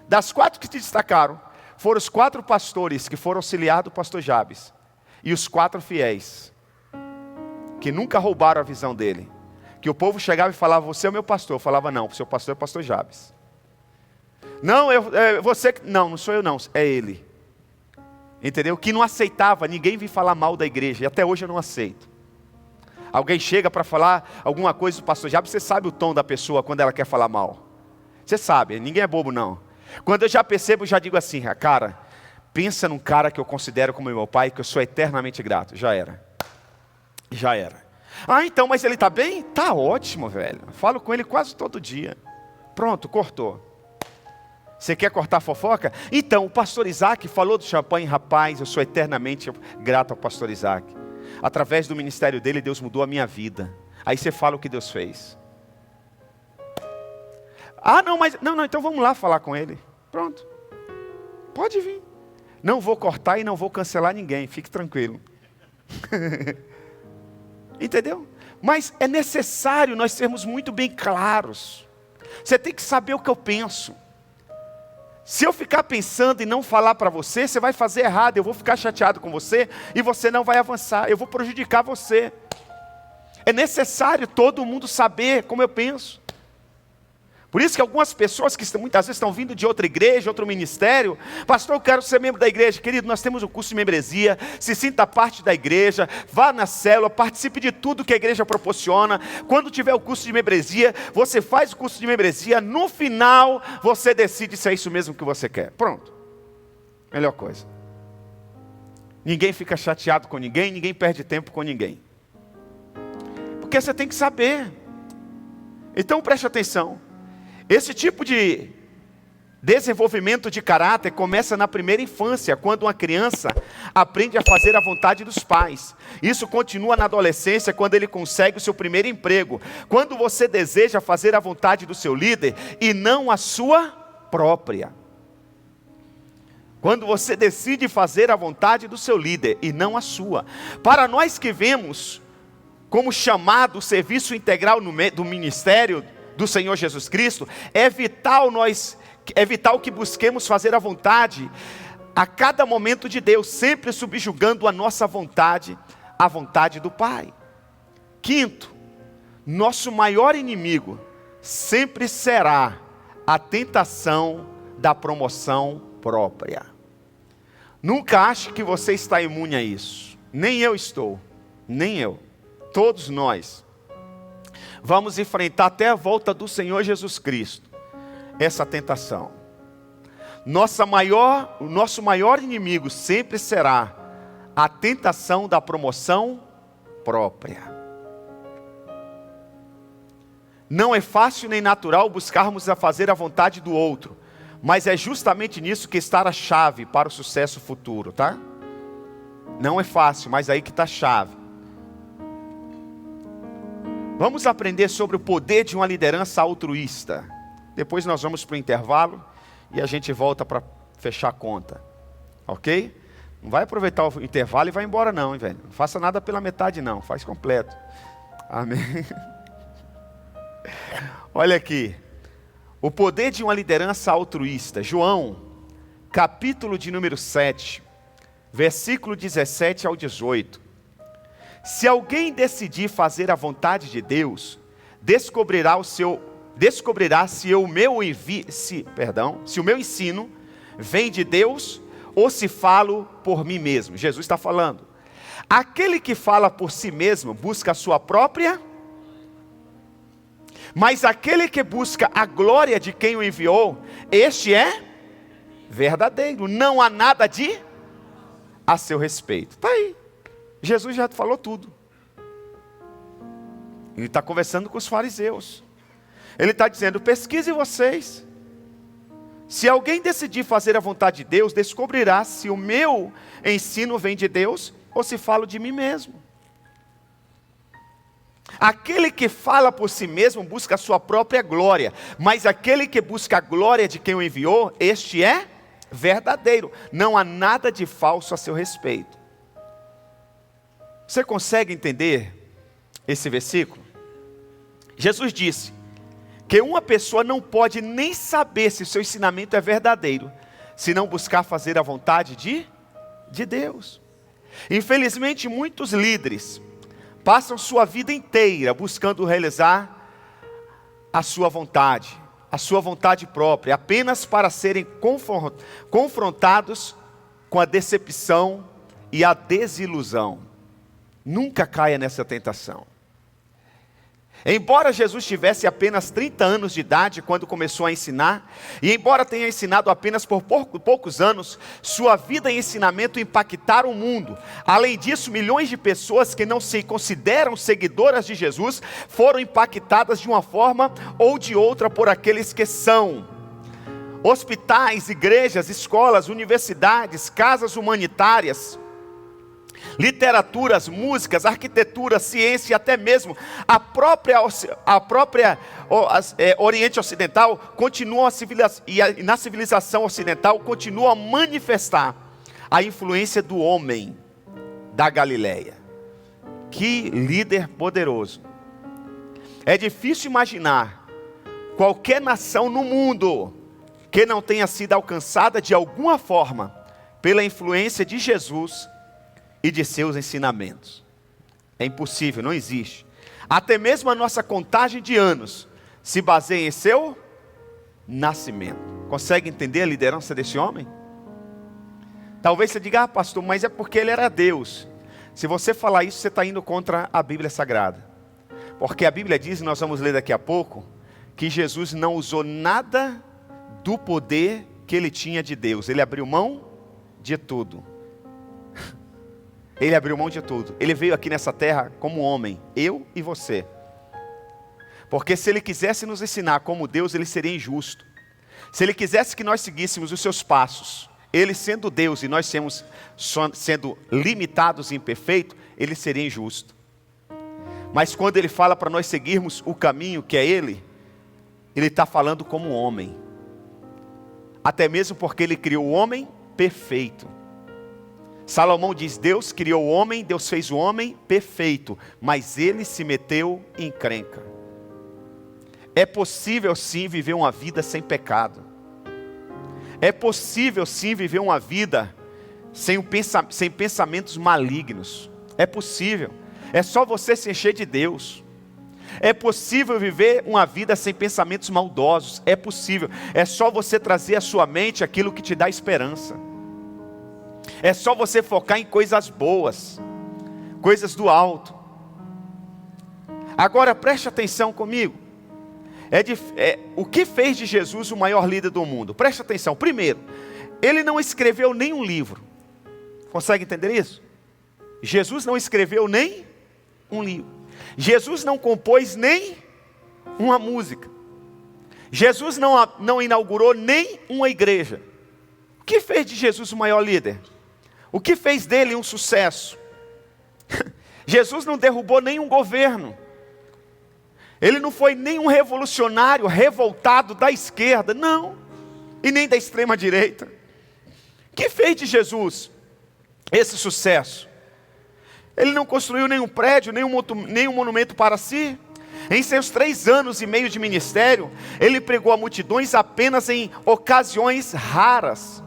Das 4 que se destacaram, foram os 4 pastores que foram auxiliar do pastor Jabes. E os 4 fiéis, que nunca roubaram a visão dele. Que o povo chegava e falava, você é o meu pastor. Eu falava, não, o seu pastor é o pastor Jabes. Não, você... Não sou eu não, é ele. entendeu? Que não aceitava ninguém vir falar mal da igreja, e até hoje eu não aceito. Alguém chega para falar alguma coisa do pastor Jabes, você sabe o tom da pessoa quando ela quer falar mal. Você sabe, ninguém é bobo não. Quando eu já percebo, eu já digo assim, cara, pensa num cara que eu considero como meu pai, que eu sou eternamente grato. Já era. Já era. Ah, então, mas ele está bem? Tá ótimo, velho. Falo com ele quase todo dia. Pronto, cortou. Você quer cortar a fofoca? Então, o pastor Isaac falou do champanhe. Rapaz, eu sou eternamente grato ao pastor Isaac. Através do ministério dele, Deus mudou a minha vida. Aí você fala o que Deus fez. Ah, não, mas... Não, então vamos lá falar com ele. Pronto. Pode vir. Não vou cortar e não vou cancelar ninguém. Fique tranquilo. Entendeu? Mas é necessário nós sermos muito bem claros. Você tem que saber o que eu penso. Se eu ficar pensando e não falar para você, você vai fazer errado. Eu vou ficar chateado com você e você não vai avançar. Eu vou prejudicar você. É necessário todo mundo saber como eu penso. Por isso que algumas pessoas que muitas vezes estão vindo de outra igreja, outro ministério, pastor, eu quero ser membro da igreja. Querido, nós temos um curso de membresia, se sinta parte da igreja, vá na célula, participe de tudo que a igreja proporciona. Quando tiver o curso de membresia, você faz o curso de membresia, no final você decide se é isso mesmo que você quer. Pronto. Melhor coisa. Ninguém fica chateado com ninguém, ninguém perde tempo com ninguém. Porque você tem que saber. Então preste atenção. Esse tipo de desenvolvimento de caráter começa na primeira infância, quando uma criança aprende a fazer a vontade dos pais. Isso continua na adolescência, quando ele consegue o seu primeiro emprego. Quando você deseja fazer a vontade do seu líder e não a sua própria. Quando você decide fazer a vontade do seu líder e não a sua. Para nós que vemos como chamado o serviço integral do ministério do Senhor Jesus Cristo, é vital que busquemos fazer a vontade a cada momento de Deus, sempre subjugando a nossa vontade à vontade do Pai. Quinto, nosso maior inimigo sempre será a tentação da promoção própria. Nunca ache que você está imune a isso. Nem eu estou, nem eu. Todos nós vamos enfrentar até a volta do Senhor Jesus Cristo essa tentação. O nosso maior inimigo sempre será a tentação da promoção própria. Não é fácil nem natural buscarmos a fazer a vontade do outro, mas é justamente nisso que está a chave para o sucesso futuro, tá? Não é fácil, mas aí que está a chave. Vamos aprender sobre o poder de uma liderança altruísta. Depois nós vamos para o intervalo e a gente volta para fechar a conta. Ok? Não vai aproveitar o intervalo e vai embora não, hein, velho? Não faça nada pela metade não, faz completo. Amém? Olha aqui. O poder de uma liderança altruísta. João, capítulo de número 7, versículo 17 ao 18. Se alguém decidir fazer a vontade de Deus, descobrirá se o meu ensino vem de Deus ou se falo por mim mesmo. Jesus está falando. Aquele que fala por si mesmo busca a sua própria, mas aquele que busca a glória de quem o enviou, este é verdadeiro. Não há nada a seu respeito. Está aí. Jesus já falou tudo. Ele está conversando com os fariseus. Ele está dizendo, pesquise vocês. Se alguém decidir fazer a vontade de Deus, descobrirá se o meu ensino vem de Deus ou se falo de mim mesmo. Aquele que fala por si mesmo busca a sua própria glória, mas aquele que busca a glória de quem o enviou, este é verdadeiro. Não há nada de falso a seu respeito. Você consegue entender esse versículo? Jesus disse que uma pessoa não pode nem saber se o seu ensinamento é verdadeiro, se não buscar fazer a vontade de Deus. Infelizmente, muitos líderes passam sua vida inteira buscando realizar a sua vontade própria, apenas para serem confrontados com a decepção e a desilusão. Nunca caia nessa tentação. Embora Jesus tivesse apenas 30 anos de idade quando começou a ensinar, e embora tenha ensinado apenas por poucos anos, sua vida e ensinamento impactaram o mundo. Além disso, milhões de pessoas que não se consideram seguidoras de Jesus foram impactadas de uma forma ou de outra por aqueles que são. Hospitais, igrejas, escolas, universidades, casas humanitárias, literaturas, músicas, arquitetura, ciência e até mesmo a própria Oriente Ocidental continua e na civilização ocidental continua a manifestar a influência do homem da Galileia. Que líder poderoso! É difícil imaginar qualquer nação no mundo que não tenha sido alcançada de alguma forma pela influência de Jesus e de seus ensinamentos. É impossível, não existe. Até mesmo a nossa contagem de anos se baseia em seu nascimento. Consegue entender a liderança desse homem? Talvez você diga, pastor, mas é porque ele era Deus. Se você falar isso, você está indo contra a Bíblia Sagrada. Porque a Bíblia diz, e nós vamos ler daqui a pouco, que Jesus não usou nada do poder que ele tinha de Deus. Ele abriu mão de tudo. Ele abriu mão de tudo. Ele veio aqui nessa terra como homem, eu e você. Porque se ele quisesse nos ensinar como Deus, ele seria injusto. Se ele quisesse que nós seguíssemos os seus passos, ele sendo Deus e nós sendo limitados e imperfeitos, ele seria injusto. Mas quando ele fala para nós seguirmos o caminho que é ele está falando como homem. Até mesmo porque ele criou o homem perfeito. Salomão diz, Deus criou o homem, Deus fez o homem perfeito, mas ele se meteu em encrenca. É possível sim viver uma vida sem pecado. É possível sim viver uma vida sem pensamentos malignos. É possível. É só você se encher de Deus. É possível viver uma vida sem pensamentos maldosos. É possível. É só você trazer à sua mente aquilo que te dá esperança. É só você focar em coisas boas, coisas do alto. Agora preste atenção comigo. O que fez de Jesus o maior líder do mundo? Preste atenção. Primeiro, ele não escreveu nenhum livro. Consegue entender isso? Jesus não escreveu nem um livro. Jesus não compôs nem uma música. Jesus não inaugurou nem uma igreja. O que fez de Jesus o maior líder? O que fez dele um sucesso? Jesus não derrubou nenhum governo. Ele não foi nenhum revolucionário revoltado da esquerda, não. E nem da extrema direita. O que fez de Jesus esse sucesso? Ele não construiu nenhum prédio, nenhum monumento para si. Em seus 3 anos e meio de ministério, ele pregou a multidões apenas em ocasiões raras.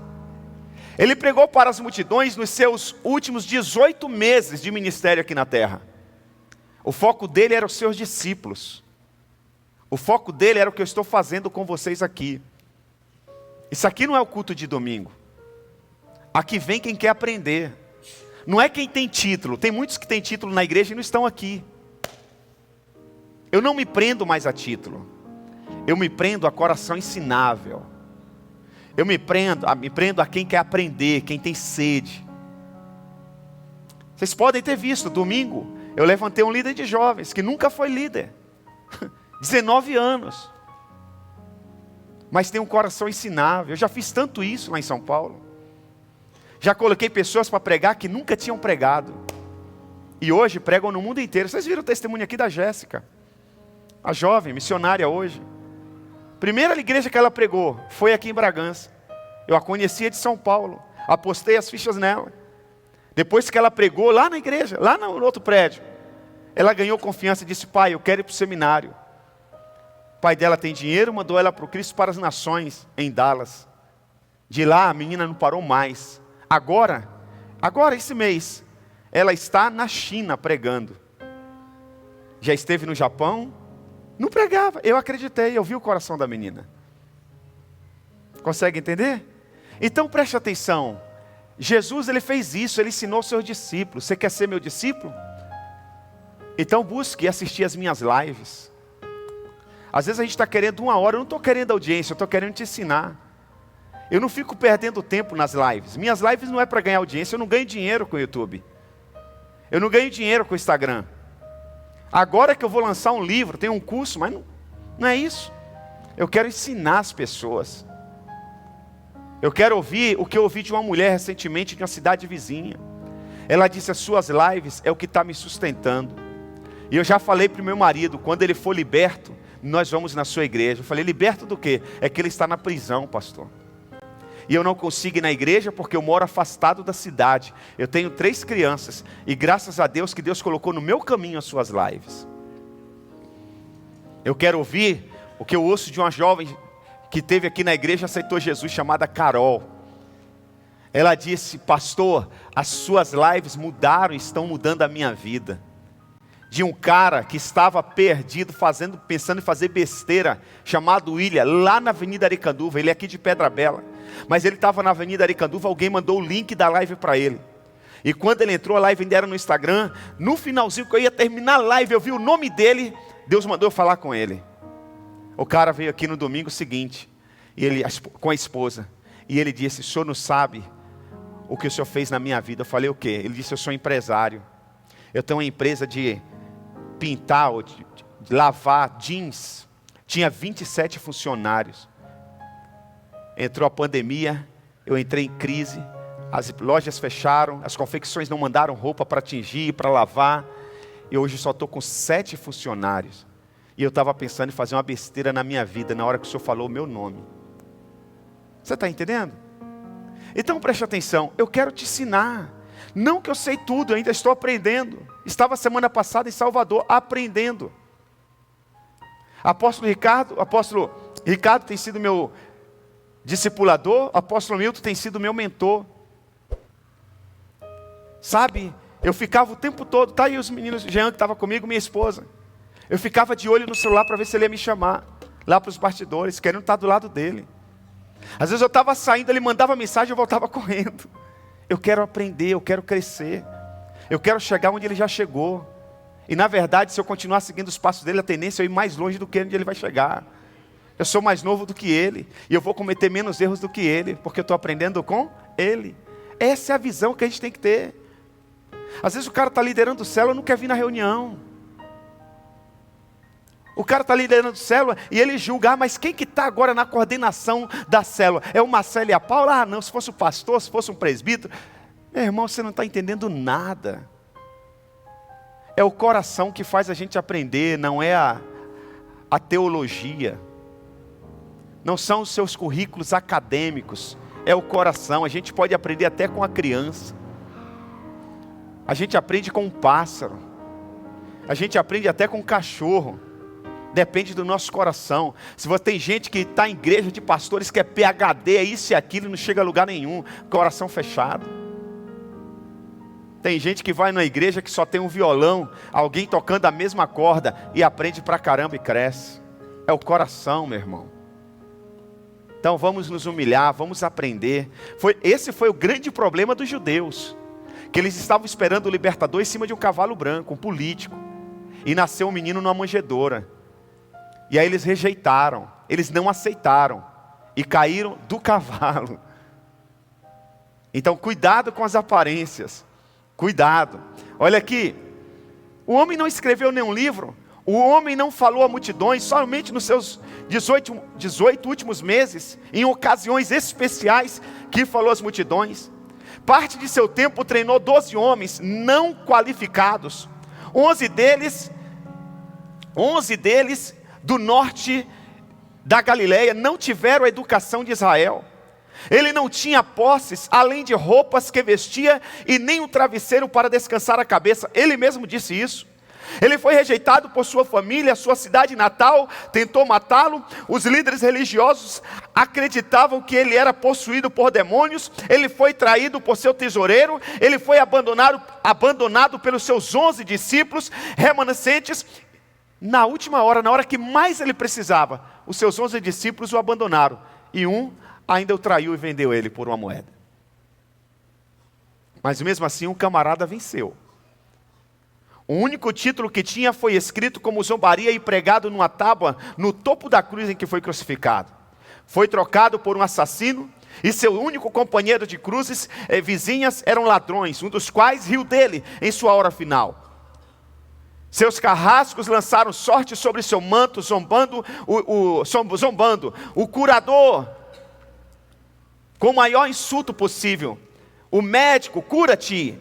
Ele pregou para as multidões nos seus últimos 18 meses de ministério aqui na terra. O foco dele era os seus discípulos. O foco dele era o que eu estou fazendo com vocês aqui. Isso aqui não é o culto de domingo. Aqui vem quem quer aprender. Não é quem tem título. Tem muitos que têm título na igreja e não estão aqui. Eu não me prendo mais a título. Eu me prendo a coração ensinável. Eu me prendo a quem quer aprender, quem tem sede. Vocês podem ter visto, domingo, eu levantei um líder de jovens, que nunca foi líder. 19 anos. Mas tem um coração ensinável. Eu já fiz tanto isso lá em São Paulo. Já coloquei pessoas para pregar que nunca tinham pregado. E hoje pregam no mundo inteiro. Vocês viram o testemunho aqui da Jéssica. A jovem, missionária hoje. Primeira igreja que ela pregou foi aqui em Bragança. Eu a conhecia de São Paulo. Apostei as fichas nela. Depois que ela pregou lá na igreja, lá no outro prédio, ela ganhou confiança e disse, pai, eu quero ir para o seminário. O pai dela tem dinheiro, mandou ela para o Cristo para as Nações, em Dallas. De lá a menina não parou mais. Agora esse mês, ela está na China pregando. Já esteve no Japão. Não pregava, eu acreditei, eu vi o coração da menina. Consegue entender? Então preste atenção. Jesus, ele fez isso, ele ensinou aos seus discípulos. Você quer ser meu discípulo? Então busque assistir as minhas lives. Às vezes a gente está querendo 1 hora, eu não estou querendo audiência, eu estou querendo te ensinar. Eu não fico perdendo tempo nas lives. Minhas lives não é para ganhar audiência, eu não ganho dinheiro com o YouTube. Eu não ganho dinheiro com o Instagram. Agora que eu vou lançar um livro, tem um curso, mas não é isso. Eu quero ensinar as pessoas. Eu quero ouvir o que eu ouvi de uma mulher recentemente de uma cidade vizinha. Ela disse, as suas lives é o que está me sustentando. E eu já falei para o meu marido, quando ele for liberto, nós vamos na sua igreja. Eu falei, liberto do quê? É que ele está na prisão, pastor. E eu não consigo ir na igreja porque eu moro afastado da cidade. Eu tenho 3 crianças. E graças a Deus que Deus colocou no meu caminho as suas lives. Eu quero ouvir o que eu ouço de uma jovem que teve aqui na igreja, aceitou Jesus, chamada Carol. Ela disse, pastor, as suas lives mudaram e estão mudando a minha vida. De um cara que estava perdido, pensando em fazer besteira, chamado William, lá na Avenida Aricanduva. Ele é aqui de Pedra Bela. Mas ele estava na Avenida Aricanduva, alguém mandou o link da live para ele. E quando ele entrou, a live ainda era no Instagram. No finalzinho que eu ia terminar a live, eu vi o nome dele, Deus mandou eu falar com ele. O cara veio aqui no domingo seguinte, com a esposa. E ele disse, o senhor não sabe o que o senhor fez na minha vida. Eu falei, o quê? Ele disse, eu sou empresário. Eu tenho uma empresa de pintar, ou de lavar jeans. Tinha 27 funcionários. Entrou a pandemia, eu entrei em crise, as lojas fecharam, as confecções não mandaram roupa para tingir, para lavar. E hoje só estou com 7 funcionários. E eu estava pensando em fazer uma besteira na minha vida, na hora que o senhor falou o meu nome. Você está entendendo? Então preste atenção, eu quero te ensinar. Não que eu sei tudo, eu ainda estou aprendendo. Estava semana passada em Salvador, aprendendo. Apóstolo Ricardo tem sido meu discipulador, apóstolo Milton tem sido meu mentor. Sabe, eu ficava o tempo todo, tá aí os meninos, Jean que estava comigo, minha esposa. Eu ficava de olho no celular para ver se ele ia me chamar, lá para os bastidores, querendo estar do lado dele. Às vezes eu estava saindo, ele mandava mensagem, eu voltava correndo. Eu quero aprender, eu quero crescer. Eu quero chegar onde ele já chegou. E na verdade, se eu continuar seguindo os passos dele, a tendência é ir mais longe do que onde ele vai chegar. Eu sou mais novo do que ele. E eu vou cometer menos erros do que ele, porque eu estou aprendendo com ele. Essa é a visão que a gente tem que ter. Às vezes o cara está liderando célula e não quer vir na reunião. O cara está liderando célula e ele julga, mas quem que está agora na coordenação da célula? É o Marcelo e a Paula? Ah não, se fosse o pastor, se fosse um presbítero. Meu irmão, você não está entendendo nada. É o coração que faz a gente aprender, não é a teologia. Não são os seus currículos acadêmicos, é o coração. A gente pode aprender até com a criança. A gente aprende com um pássaro. A gente aprende até com um cachorro. Depende do nosso coração. Se você tem gente que está em igreja de pastores que é PhD, é isso e aquilo, não chega a lugar nenhum, coração fechado. Tem gente que vai na igreja que só tem um violão, alguém tocando a mesma corda e aprende pra caramba e cresce. É o coração, meu irmão. Então vamos nos humilhar, vamos aprender. Esse foi o grande problema dos judeus, que eles estavam esperando o libertador em cima de um cavalo branco, um político. E nasceu um menino numa manjedoura. E aí eles rejeitaram, eles não aceitaram e caíram do cavalo. Então cuidado com as aparências, cuidado. Olha aqui, o homem não escreveu nenhum livro, o homem não falou a multidões, somente nos seus 18 últimos meses, em ocasiões especiais que falou às multidões. Parte de seu tempo treinou 12 homens não qualificados, 11 deles do norte da Galileia não tiveram a educação de Israel. Ele não tinha posses, além de roupas que vestia, e nem um travesseiro para descansar a cabeça. Ele mesmo disse isso. Ele foi rejeitado por sua família, sua cidade natal tentou matá-lo. Os líderes religiosos acreditavam que ele era possuído por demônios. Ele foi traído por seu tesoureiro. Ele foi abandonado pelos seus 11 discípulos remanescentes. Na última hora, na hora que mais ele precisava, os seus 11 discípulos o abandonaram. E um ainda o traiu e vendeu ele por uma moeda. Mas mesmo assim o camarada venceu. O único título que tinha foi escrito como zombaria e pregado numa tábua no topo da cruz em que foi crucificado. Foi trocado por um assassino e seu único companheiro de cruzes vizinhas eram ladrões, um dos quais riu dele em sua hora final. Seus carrascos lançaram sorte sobre seu manto, zombando. O curador, com o maior insulto possível. O médico, cura-te.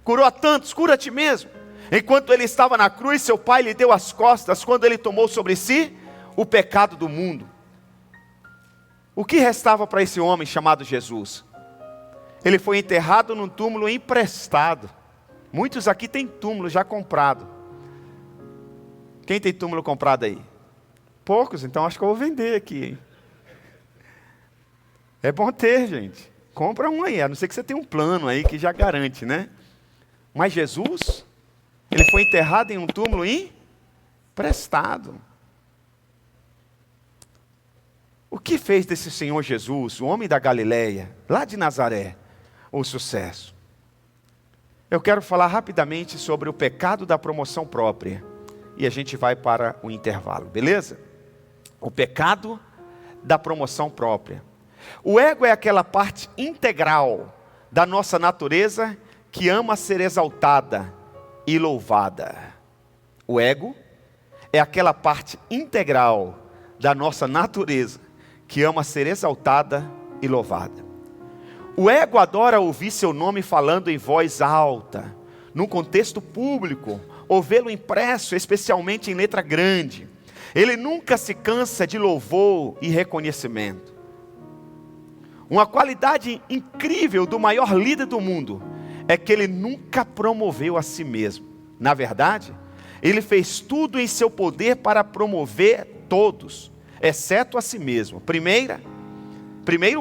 Curou a tantos, cura-te mesmo. Enquanto ele estava na cruz, seu pai lhe deu as costas quando ele tomou sobre si o pecado do mundo. O que restava para esse homem chamado Jesus? Ele foi enterrado num túmulo emprestado. Muitos aqui têm túmulo já comprado. Quem tem túmulo comprado aí? Poucos, então acho que eu vou vender aqui, hein? É bom ter, gente. Compra um aí, a não ser que você tenha um plano aí que já garante, né? Mas Jesus, ele foi enterrado em um túmulo emprestado. O que fez desse Senhor Jesus, o homem da Galileia, lá de Nazaré, o sucesso? Eu quero falar rapidamente sobre o pecado da promoção própria. E a gente vai para o intervalo, beleza? O pecado da promoção própria. O ego é aquela parte integral da nossa natureza que ama ser exaltada e louvada. O ego é aquela parte integral da nossa natureza que ama ser exaltada e louvada. O ego adora ouvir seu nome falando em voz alta, num contexto público, ou vê-lo impresso, especialmente em letra grande. Ele nunca se cansa de louvor e reconhecimento. Uma qualidade incrível do maior líder do mundo é que ele nunca promoveu a si mesmo. Na verdade, ele fez tudo em seu poder para promover todos, exceto a si mesmo. Primeiro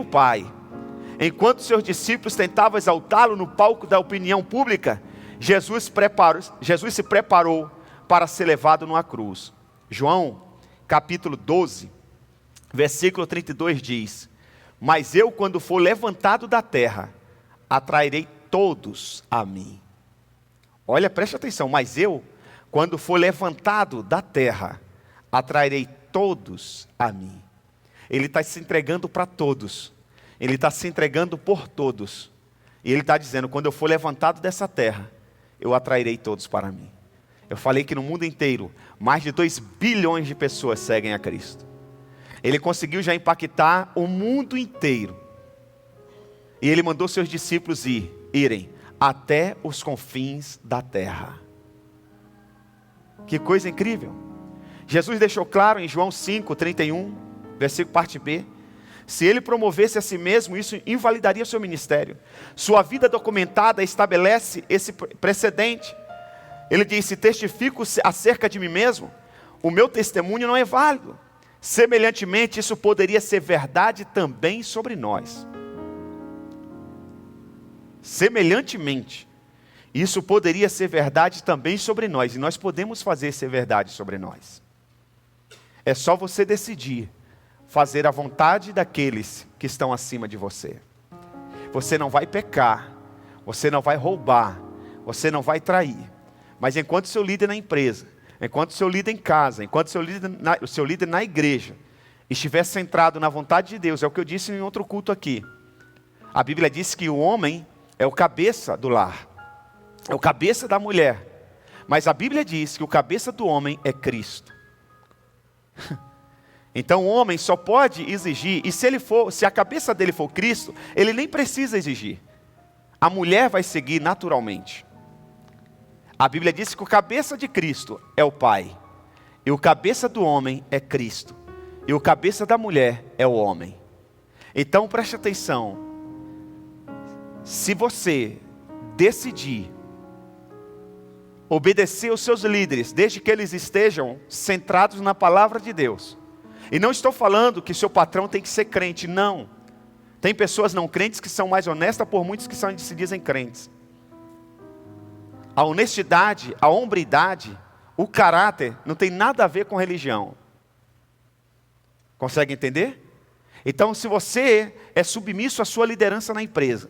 o Pai. Enquanto seus discípulos tentavam exaltá-lo no palco da opinião pública, Jesus se preparou para ser levado numa cruz. João, capítulo 12, versículo 32 diz: mas eu, quando for levantado da terra, atrairei todos a mim. Olha, preste atenção. Mas eu, quando for levantado da terra, atrairei todos a mim. Ele está se entregando para todos. Ele está se entregando por todos. E ele está dizendo: quando eu for levantado dessa terra, eu atrairei todos para mim. Eu falei que no mundo inteiro, mais de 2 bilhões de pessoas seguem a Cristo. Ele conseguiu já impactar o mundo inteiro. E ele mandou seus discípulos irem até os confins da terra. Que coisa incrível. Jesus deixou claro em João 5, 31, versículo parte B. Se ele promovesse a si mesmo, isso invalidaria o seu ministério. Sua vida documentada estabelece esse precedente. Ele disse: testifico acerca de mim mesmo, o meu testemunho não é válido. Semelhantemente, isso poderia ser verdade também sobre nós. Semelhantemente, isso poderia ser verdade também sobre nós. E nós podemos fazer ser verdade sobre nós. É só você decidir fazer a vontade daqueles que estão acima de você. Você não vai pecar, você não vai roubar, você não vai trair. Mas enquanto seu líder na empresa, enquanto seu líder em casa, enquanto o seu líder na igreja estiver centrado na vontade de Deus, é o que eu disse em outro culto aqui. A Bíblia diz que o homem é o cabeça do lar, é o cabeça da mulher. Mas a Bíblia diz que o cabeça do homem é Cristo. Então o homem só pode exigir, e se a cabeça dele for Cristo, ele nem precisa exigir. A mulher vai seguir naturalmente. A Bíblia diz que o cabeça de Cristo é o Pai, e o cabeça do homem é Cristo, e o cabeça da mulher é o homem. Então preste atenção, se você decidir obedecer aos seus líderes, desde que eles estejam centrados na palavra de Deus, e não estou falando que seu patrão tem que ser crente, não. Tem pessoas não crentes que são mais honestas por muitos que se dizem crentes. A honestidade, a hombridade, o caráter não tem nada a ver com religião. Consegue entender? Então, se você é submisso à sua liderança na empresa,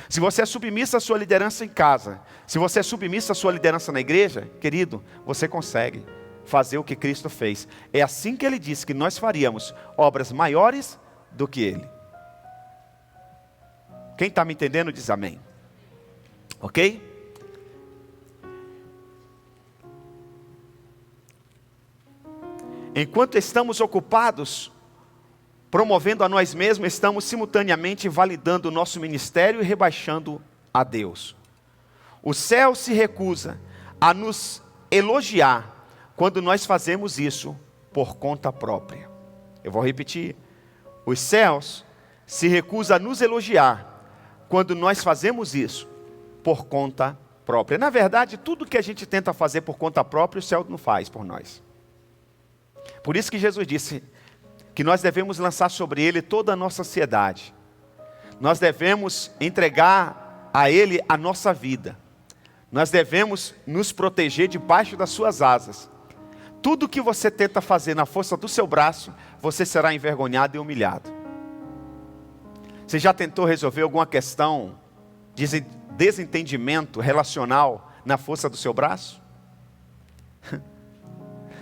Se você é submissa à sua liderança em casa, se você é submissa à sua liderança na igreja, querido, você consegue fazer o que Cristo fez. É assim que Ele disse que nós faríamos obras maiores do que Ele. Quem está me entendendo diz amém. Ok? Enquanto estamos ocupados promovendo a nós mesmos, estamos simultaneamente validando o nosso ministério e rebaixando a Deus. O céu se recusa a nos elogiar quando nós fazemos isso por conta própria. Eu vou repetir. Os céus se recusam a nos elogiar quando nós fazemos isso por conta própria. Na verdade, tudo que a gente tenta fazer por conta própria, o céu não faz por nós. Por isso que Jesus disse que nós devemos lançar sobre Ele toda a nossa ansiedade. Nós devemos entregar a Ele a nossa vida. Nós devemos nos proteger debaixo das suas asas. Tudo que você tenta fazer na força do seu braço, você será envergonhado e humilhado. Você já tentou resolver alguma questão de desentendimento relacional na força do seu braço?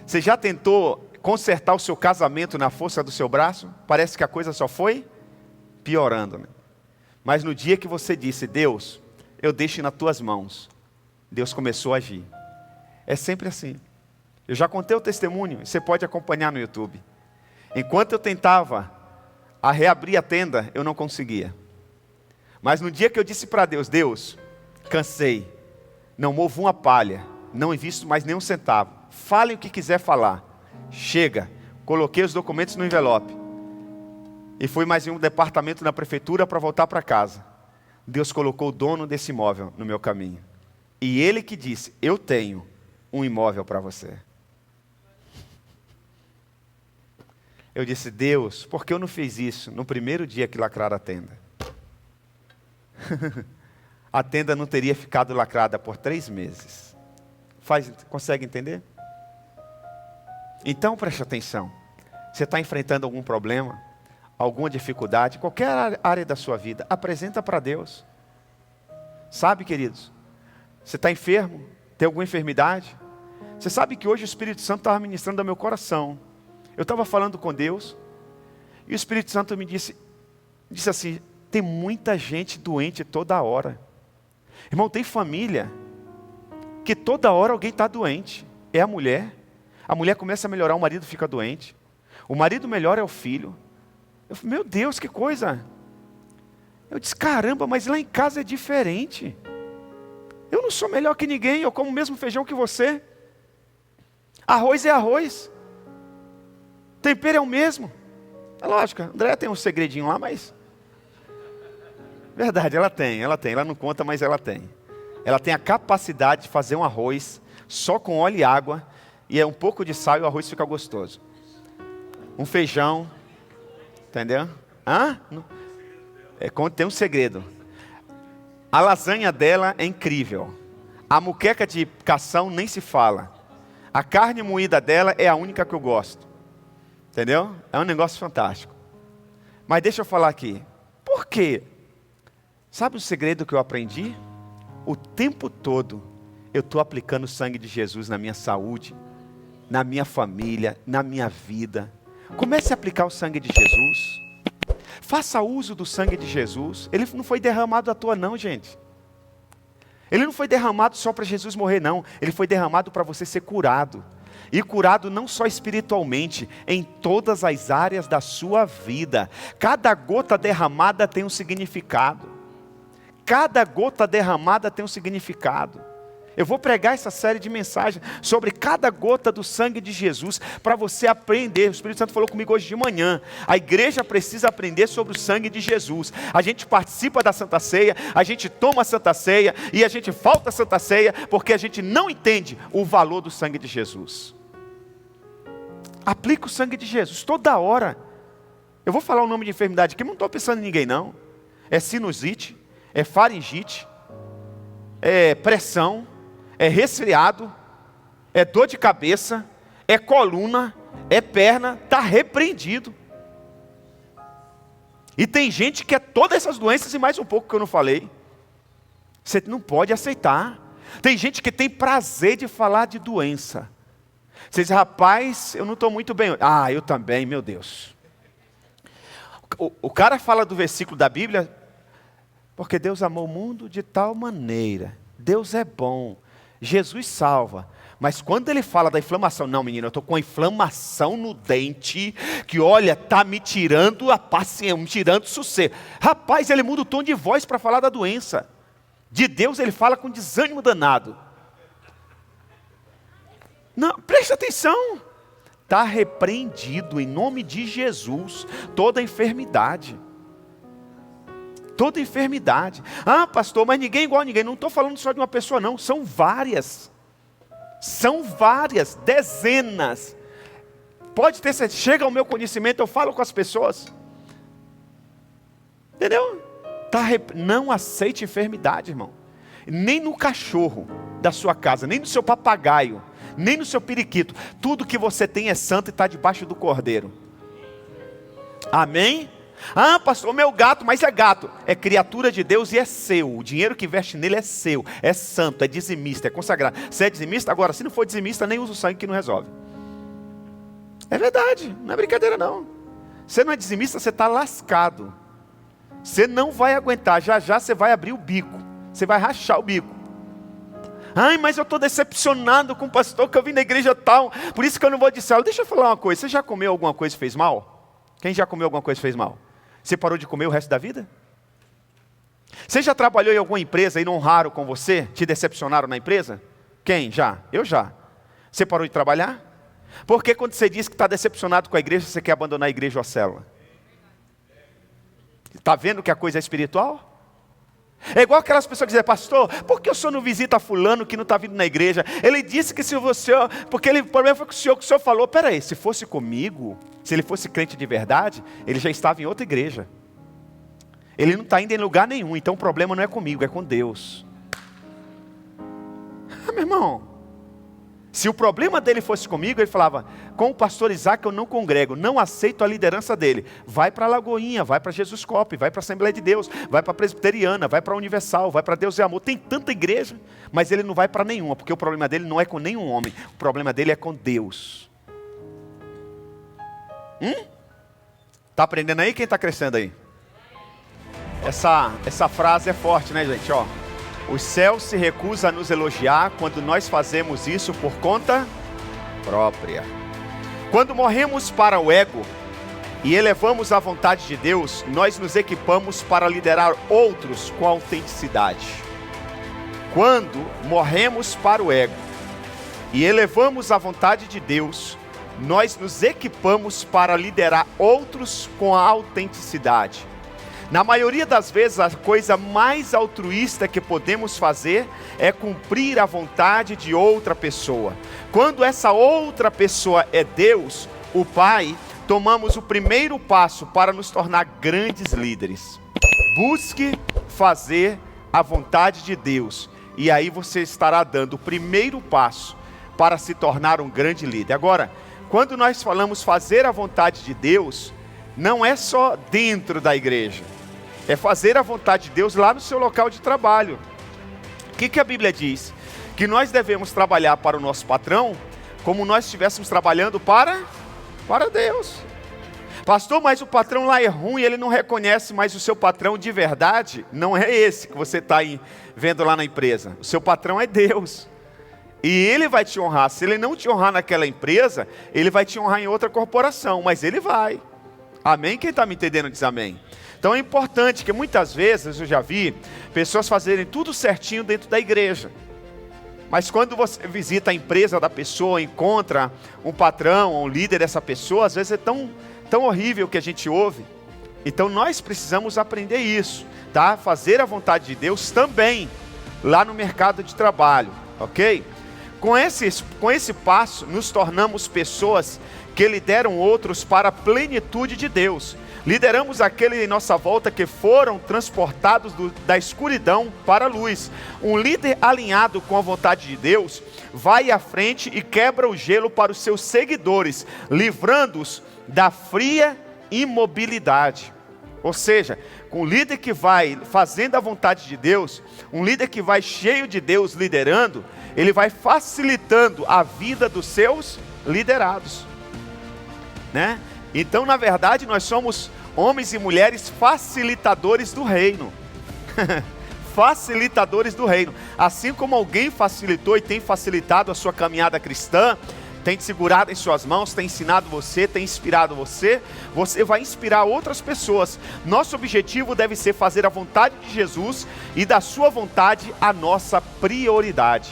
Você já tentou consertar o seu casamento na força do seu braço? Parece que a coisa só foi piorando, né? Mas no dia que você disse, Deus, eu deixo nas tuas mãos, Deus começou a agir. É sempre assim. Eu já contei o testemunho, você pode acompanhar no YouTube. Enquanto eu tentava reabrir a tenda, eu não conseguia. Mas no dia que eu disse para Deus, Deus, cansei, não movo uma palha, não invisto mais nem um centavo, fale o que quiser falar, chega, coloquei os documentos no envelope, e fui mais em um departamento da prefeitura para voltar para casa. Deus colocou o dono desse imóvel no meu caminho, e Ele que disse, eu tenho um imóvel para você. Eu disse, Deus, por que eu não fiz isso no primeiro dia que lacraram a tenda? A tenda não teria ficado lacrada por 3 meses. Consegue entender? Então preste atenção. Você está enfrentando algum problema, alguma dificuldade, qualquer área da sua vida, apresenta para Deus. Sabe, queridos, você está enfermo, tem alguma enfermidade? Você sabe que hoje o Espírito Santo estava ministrando ao meu coração. Eu estava falando com Deus, e o Espírito Santo me disse assim, tem muita gente doente toda hora. Irmão, tem família que toda hora alguém está doente. É a mulher começa a melhorar, o marido fica doente. O marido melhora, é o filho. Eu falei, meu Deus, que coisa. Eu disse, caramba, mas lá em casa é diferente. Eu não sou melhor que ninguém, eu como o mesmo feijão que você. Arroz é arroz. Tempero é o mesmo. É lógico, a Andréia tem um segredinho lá, mas... Verdade, ela tem. Ela não conta, mas ela tem. Ela tem a capacidade de fazer um arroz só com óleo e água, e é um pouco de sal e o arroz fica gostoso. Um feijão, entendeu? Tem um segredo. A lasanha dela é incrível. A moqueca de cação nem se fala. A carne moída dela é a única que eu gosto. Entendeu? É um negócio fantástico. Mas deixa eu falar aqui. Por quê? Sabe o segredo que eu aprendi? O tempo todo eu estou aplicando o sangue de Jesus na minha saúde, na minha família, na minha vida. Comece a aplicar o sangue de Jesus. Faça uso do sangue de Jesus. Ele não foi derramado à toa não, gente. Ele não foi derramado só para Jesus morrer não. Ele foi derramado para você ser curado. E curado não só espiritualmente, em todas as áreas da sua vida. Cada gota derramada tem um significado. Cada gota derramada tem um significado. Eu vou pregar essa série de mensagens sobre cada gota do sangue de Jesus, para você aprender. O Espírito Santo falou comigo hoje de manhã. A igreja precisa aprender sobre o sangue de Jesus. A gente participa da Santa Ceia, a gente toma a Santa Ceia, e a gente falta a Santa Ceia, porque a gente não entende o valor do sangue de Jesus. Aplica o sangue de Jesus toda hora. Eu vou falar o nome de enfermidade aqui, mas não estou pensando em ninguém não. É sinusite, é faringite, é pressão, é resfriado, é dor de cabeça, é coluna, é perna, está repreendido. E tem gente que é todas essas doenças e mais um pouco que eu não falei. Você não pode aceitar. Tem gente que tem prazer de falar de doença. Você diz, rapaz, eu não estou muito bem. Ah, eu também, meu Deus. O cara fala do versículo da Bíblia, porque Deus amou o mundo de tal maneira. Deus é bom. Jesus salva. Mas quando ele fala da inflamação, não, menino, eu estou com a inflamação no dente, que olha, está me tirando a paciência, me tirando o sossego. Rapaz, ele muda o tom de voz para falar da doença. De Deus ele fala com desânimo danado. Não, preste atenção. Está repreendido em nome de Jesus toda enfermidade. Toda enfermidade. Ah, pastor, mas ninguém é igual a ninguém. Não estou falando só de uma pessoa não, são várias. São várias, dezenas. Pode ter certeza, chega ao meu conhecimento, eu falo com as pessoas. Entendeu? Não aceite enfermidade, irmão. Nem no cachorro da sua casa, nem no seu papagaio, nem no seu periquito. Tudo que você tem é santo e está debaixo do cordeiro. Amém? Ah, pastor, meu gato, mas é gato. É criatura de Deus e é seu. O dinheiro que investe nele é seu. É santo, é dizimista, é consagrado. Você é dizimista? Agora, se não for dizimista, nem usa o sangue que não resolve. É verdade, não é brincadeira não. Você não é dizimista, você está lascado. Você não vai aguentar, já já você vai abrir o bico. Você vai rachar o bico. Ai, mas eu estou decepcionado com o pastor que eu vim da igreja tal. Por isso que eu não vou de célula. Deixa eu falar uma coisa. Você já comeu alguma coisa que fez mal? Quem já comeu alguma coisa que fez mal? Você parou de comer o resto da vida? Você já trabalhou em alguma empresa e não honraram com você? Te decepcionaram na empresa? Quem? Já? Eu já. Você parou de trabalhar? Porque quando você diz que está decepcionado com a igreja, você quer abandonar a igreja ou a célula? Está vendo que a coisa é espiritual? É igual aquelas pessoas que dizem, pastor, por que o senhor não visita fulano que não está vindo na igreja? Ele disse que se você, porque o problema foi que o senhor falou, peraí, se fosse comigo, se ele fosse crente de verdade, ele já estava em outra igreja. Ele não está indo em lugar nenhum, então o problema não é comigo, é com Deus. Ah, meu irmão, se o problema dele fosse comigo, ele falava, com o pastor Isaac eu não congrego, não aceito a liderança dele. Vai para a Lagoinha, vai para Jesus Cop, vai para a Assembleia de Deus, vai para a Presbiteriana, vai para a Universal, vai para Deus é Amor. Tem tanta igreja, mas ele não vai para nenhuma, porque o problema dele não é com nenhum homem, o problema dele é com Deus. Está aprendendo aí? Quem está crescendo aí? Essa frase é forte, né, gente? Ó. O céu se recusa a nos elogiar quando nós fazemos isso por conta própria. Quando morremos para o ego e elevamos a vontade de Deus, nós nos equipamos para liderar outros com autenticidade. Quando morremos para o ego e elevamos a vontade de Deus, nós nos equipamos para liderar outros com a autenticidade. Na maioria das vezes, a coisa mais altruísta que podemos fazer é cumprir a vontade de outra pessoa. Quando essa outra pessoa é Deus, o Pai, tomamos o primeiro passo para nos tornar grandes líderes. Busque fazer a vontade de Deus, e aí você estará dando o primeiro passo para se tornar um grande líder. Agora, quando nós falamos fazer a vontade de Deus, não é só dentro da igreja. É fazer a vontade de Deus lá no seu local de trabalho. O que a Bíblia diz? Que nós devemos trabalhar para o nosso patrão como nós estivéssemos trabalhando para Deus. Pastor, mas o patrão lá é ruim, ele não reconhece, mas o seu patrão de verdade não é esse que você está vendo lá na empresa. O seu patrão é Deus. E ele vai te honrar. Se ele não te honrar naquela empresa, ele vai te honrar em outra corporação, mas ele vai. Amém? Quem está me entendendo diz amém. Então é importante que muitas vezes eu já vi pessoas fazerem tudo certinho dentro da igreja. Mas quando você visita a empresa da pessoa, encontra um patrão, um líder dessa pessoa, às vezes é tão horrível que a gente ouve. Então nós precisamos aprender isso, tá? Fazer a vontade de Deus também lá no mercado de trabalho, ok? Com esse passo, nos tornamos pessoas que lideram outros para a plenitude de Deus. Lideramos aqueles em nossa volta que foram transportados da escuridão para a luz. Um líder alinhado com a vontade de Deus vai à frente e quebra o gelo para os seus seguidores, livrando-os da fria imobilidade. Ou seja, um líder que vai fazendo a vontade de Deus, um líder que vai cheio de Deus liderando, ele vai facilitando a vida dos seus liderados, né? Então, na verdade, nós somos homens e mulheres facilitadores do reino. Facilitadores do reino. Assim como alguém facilitou e tem facilitado a sua caminhada cristã, tem te segurado em suas mãos, tem ensinado você, tem inspirado você, você vai inspirar outras pessoas. Nosso objetivo deve ser fazer a vontade de Jesus e da sua vontade a nossa prioridade.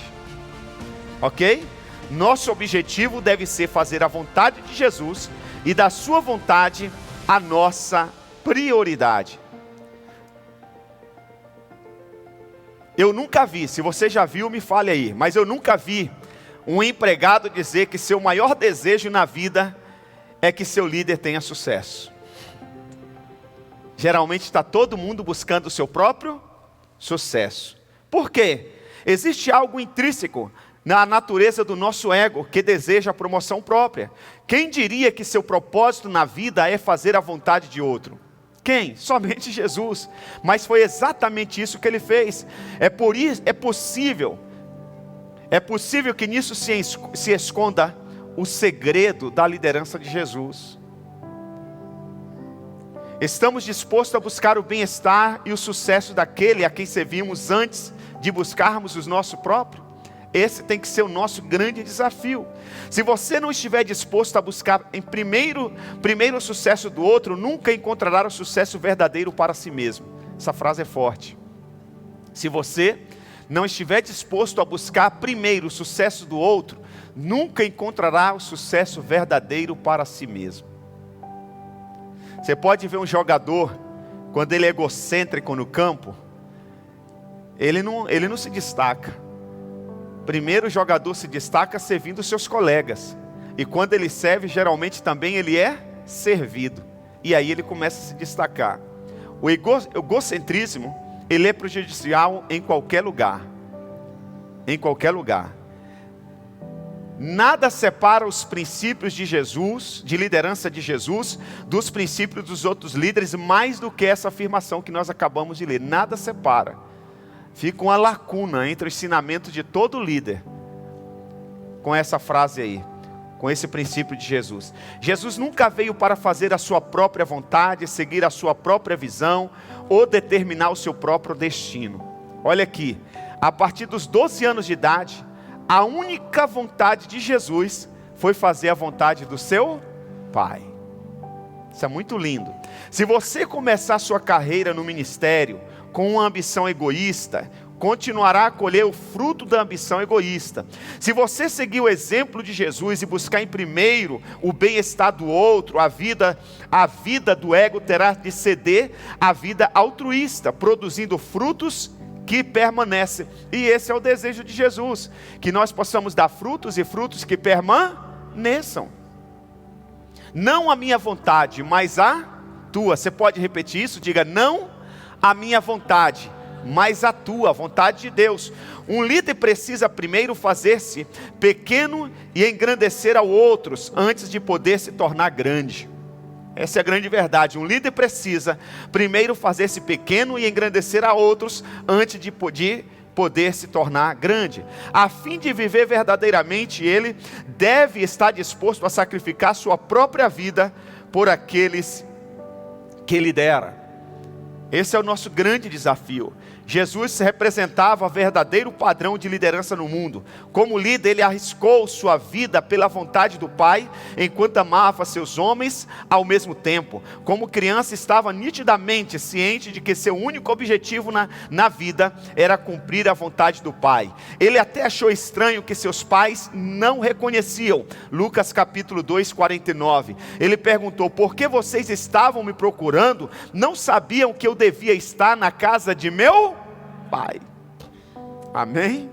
Ok? Nosso objetivo deve ser fazer a vontade de Jesus e da sua vontade a nossa prioridade. Eu nunca vi, se você já viu, me fale aí, mas eu nunca vi um empregado dizer que seu maior desejo na vida é que seu líder tenha sucesso. Geralmente está todo mundo buscando o seu próprio sucesso. Por quê? Existe algo intrínseco na natureza do nosso ego que deseja a promoção própria. Quem diria que seu propósito na vida é fazer a vontade de outro? Quem? Somente Jesus. Mas foi exatamente isso que ele fez. É possível que nisso se esconda o segredo da liderança de Jesus. Estamos dispostos a buscar o bem-estar e o sucesso daquele a quem servimos antes de buscarmos o nosso próprio? Esse tem que ser o nosso grande desafio. Se você não estiver disposto a buscar em primeiro o sucesso do outro, nunca encontrará o sucesso verdadeiro para si mesmo. Essa frase é forte. Se você não estiver disposto a buscar primeiro o sucesso do outro, nunca encontrará o sucesso verdadeiro para si mesmo. Você pode ver um jogador, quando ele é egocêntrico no campo, ele não se destaca. Primeiro o jogador se destaca servindo os seus colegas. E quando ele serve, geralmente também ele é servido. E aí ele começa a se destacar. O egocentrismo, ele é prejudicial em qualquer lugar. Em qualquer lugar. Nada separa os princípios de Jesus, de liderança de Jesus, dos princípios dos outros líderes, mais do que essa afirmação que nós acabamos de ler. Nada separa. Fica uma lacuna entre o ensinamento de todo líder com essa frase aí, com esse princípio de Jesus. Jesus nunca veio para fazer a sua própria vontade, seguir a sua própria visão ou determinar o seu próprio destino. Olha aqui, a partir dos 12 anos de idade, a única vontade de Jesus foi fazer a vontade do seu Pai. Isso é muito lindo. Se você começar a sua carreira no ministério com uma ambição egoísta, continuará a colher o fruto da ambição egoísta. Se você seguir o exemplo de Jesus e buscar em primeiro o bem-estar do outro, a vida do ego terá de ceder à vida altruísta, produzindo frutos que permanecem. E esse é o desejo de Jesus, que nós possamos dar frutos e frutos que permaneçam. Não a minha vontade, mas a tua. Você pode repetir isso? Diga: não a minha vontade, mas a tua, a vontade de Deus. Um líder precisa primeiro fazer-se pequeno e engrandecer a outros, antes de poder se tornar grande. Essa é a grande verdade. Um líder precisa primeiro fazer-se pequeno e engrandecer a outros, antes de poder se tornar grande. A fim de viver verdadeiramente, ele deve estar disposto a sacrificar sua própria vida por aqueles que lidera. Esse é o nosso grande desafio. Jesus representava o verdadeiro padrão de liderança no mundo. Como líder, ele arriscou sua vida pela vontade do Pai, enquanto amava seus homens ao mesmo tempo. Como criança, estava nitidamente ciente de que seu único objetivo na vida era cumprir a vontade do Pai. Ele até achou estranho que seus pais não reconheciam. Lucas capítulo 2, 49. Ele perguntou: por que vocês estavam me procurando? Não sabiam que eu devia estar na casa de meu Pai. Amém?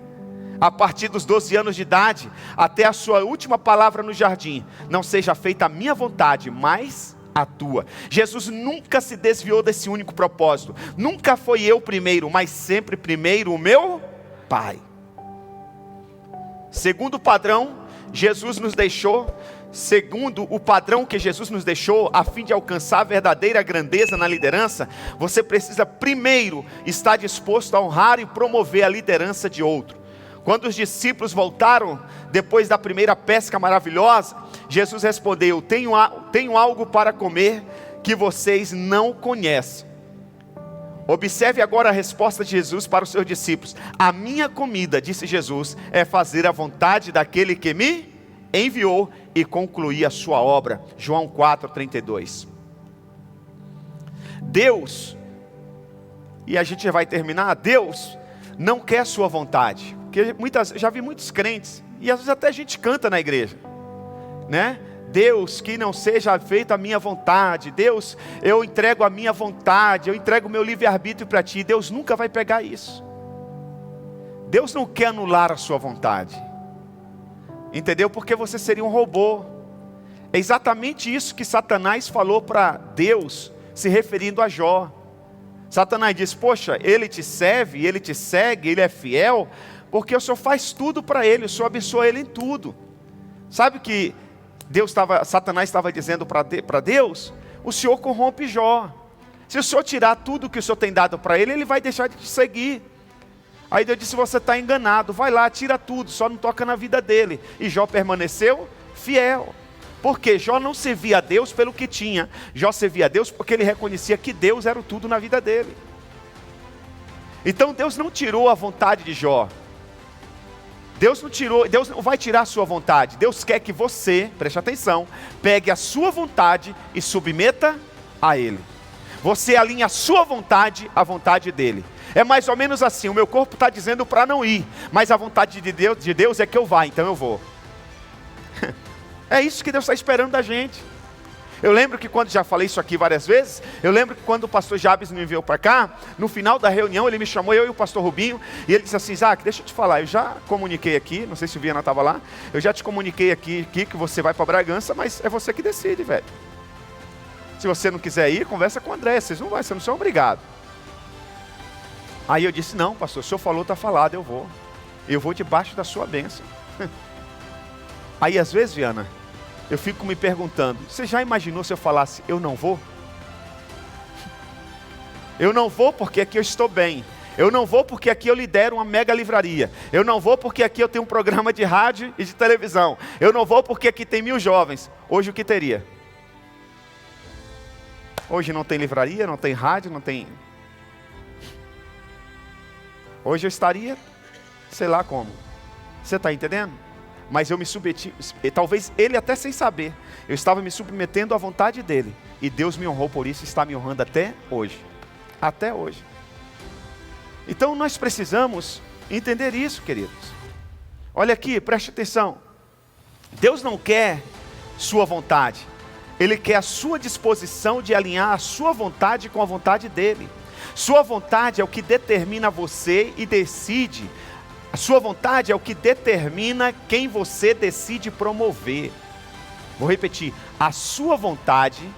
A partir dos 12 anos de idade, até a sua última palavra no jardim: não seja feita a minha vontade, mas a tua. Jesus nunca se desviou desse único propósito. Nunca foi eu primeiro, mas sempre primeiro o meu Pai. Segundo padrão, Jesus nos deixou segundo o padrão que Jesus nos deixou, a fim de alcançar a verdadeira grandeza na liderança, você precisa primeiro estar disposto a honrar e promover a liderança de outro. Quando os discípulos voltaram, depois da primeira pesca maravilhosa, Jesus respondeu: tenho algo para comer que vocês não conhecem. Observe agora a resposta de Jesus para os seus discípulos. A minha comida, disse Jesus, é fazer a vontade daquele que me enviou e concluir a sua obra. João 4:32. Deus, e a gente já vai terminar, Deus não quer a sua vontade. Porque já vi muitos crentes, e às vezes até a gente canta na igreja, né? Deus, que não seja feita a minha vontade. Deus, eu entrego a minha vontade, eu entrego o meu livre-arbítrio para ti. Deus nunca vai pegar isso. Deus não quer anular a sua vontade. Entendeu? Porque você seria um robô. É exatamente isso que Satanás falou para Deus, se referindo a Jó. Satanás diz: poxa, ele te serve, ele te segue, ele é fiel, porque o Senhor faz tudo para ele, o Senhor abençoa ele em tudo. Sabe o que Satanás estava dizendo para Deus? O Senhor corrompe Jó. Se o Senhor tirar tudo que o Senhor tem dado para ele, ele vai deixar de te seguir. Aí Deus disse: você está enganado, vai lá, tira tudo, só não toca na vida dele. E Jó permaneceu fiel. Porque Jó não servia a Deus pelo que tinha. Jó servia a Deus porque ele reconhecia que Deus era o tudo na vida dele. Então Deus não tirou a vontade de Jó. Deus não vai tirar a sua vontade. Deus quer que você, preste atenção, pegue a sua vontade e submeta a Ele. Você alinha a sua vontade à vontade dEle. É mais ou menos assim: o meu corpo está dizendo para não ir, mas a vontade de Deus é que eu vá, então eu vou. É isso que Deus está esperando da gente. Eu lembro que quando, já falei isso aqui várias vezes, eu lembro que quando o pastor Jabes me enviou para cá, no final da reunião ele me chamou, eu e o pastor Rubinho, e ele disse assim: Isaac, deixa eu te falar, eu já comuniquei aqui, não sei se o Viana estava lá, eu já te comuniquei aqui que você vai para Bragança, mas é você que decide, velho. Se você não quiser ir, conversa com o André, vocês não são obrigados. Aí eu disse: não, pastor, o senhor falou, está falado, eu vou debaixo da sua bênção. Aí às vezes, Viana, eu fico me perguntando: você já imaginou se eu falasse, eu não vou? Eu não vou porque aqui eu estou bem. Eu não vou porque aqui eu lidero uma mega livraria. Eu não vou porque aqui eu tenho um programa de rádio e de televisão. Eu não vou porque aqui tem 1000 jovens. Hoje o que teria? Hoje não tem livraria, não tem rádio, não tem... Hoje eu estaria, sei lá como. Você está entendendo? Mas eu me submeti, talvez ele até sem saber, eu estava me submetendo à vontade dele. E Deus me honrou por isso e está me honrando até hoje. Até hoje. Então nós precisamos entender isso, queridos. Olha aqui, preste atenção. Deus não quer sua vontade. Ele quer a sua disposição de alinhar a sua vontade com a vontade dele. Sua vontade é o que determina você e decide. A sua vontade é o que determina quem você decide promover. Vou repetir. A sua vontade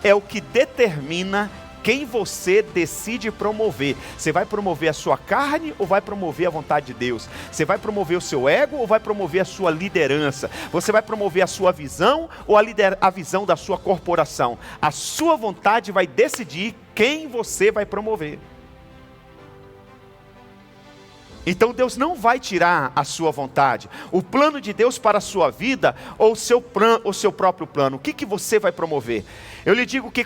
é o que determina quem você decide promover. Você vai promover a sua carne ou vai promover a vontade de Deus? Você vai promover o seu ego ou vai promover a sua liderança? Você vai promover a sua visão ou a visão da sua corporação? A sua vontade vai decidir quem você vai promover. Então Deus não vai tirar a sua vontade. O plano de Deus para a sua vida ou o seu próprio plano. O que você vai promover? Eu lhe digo que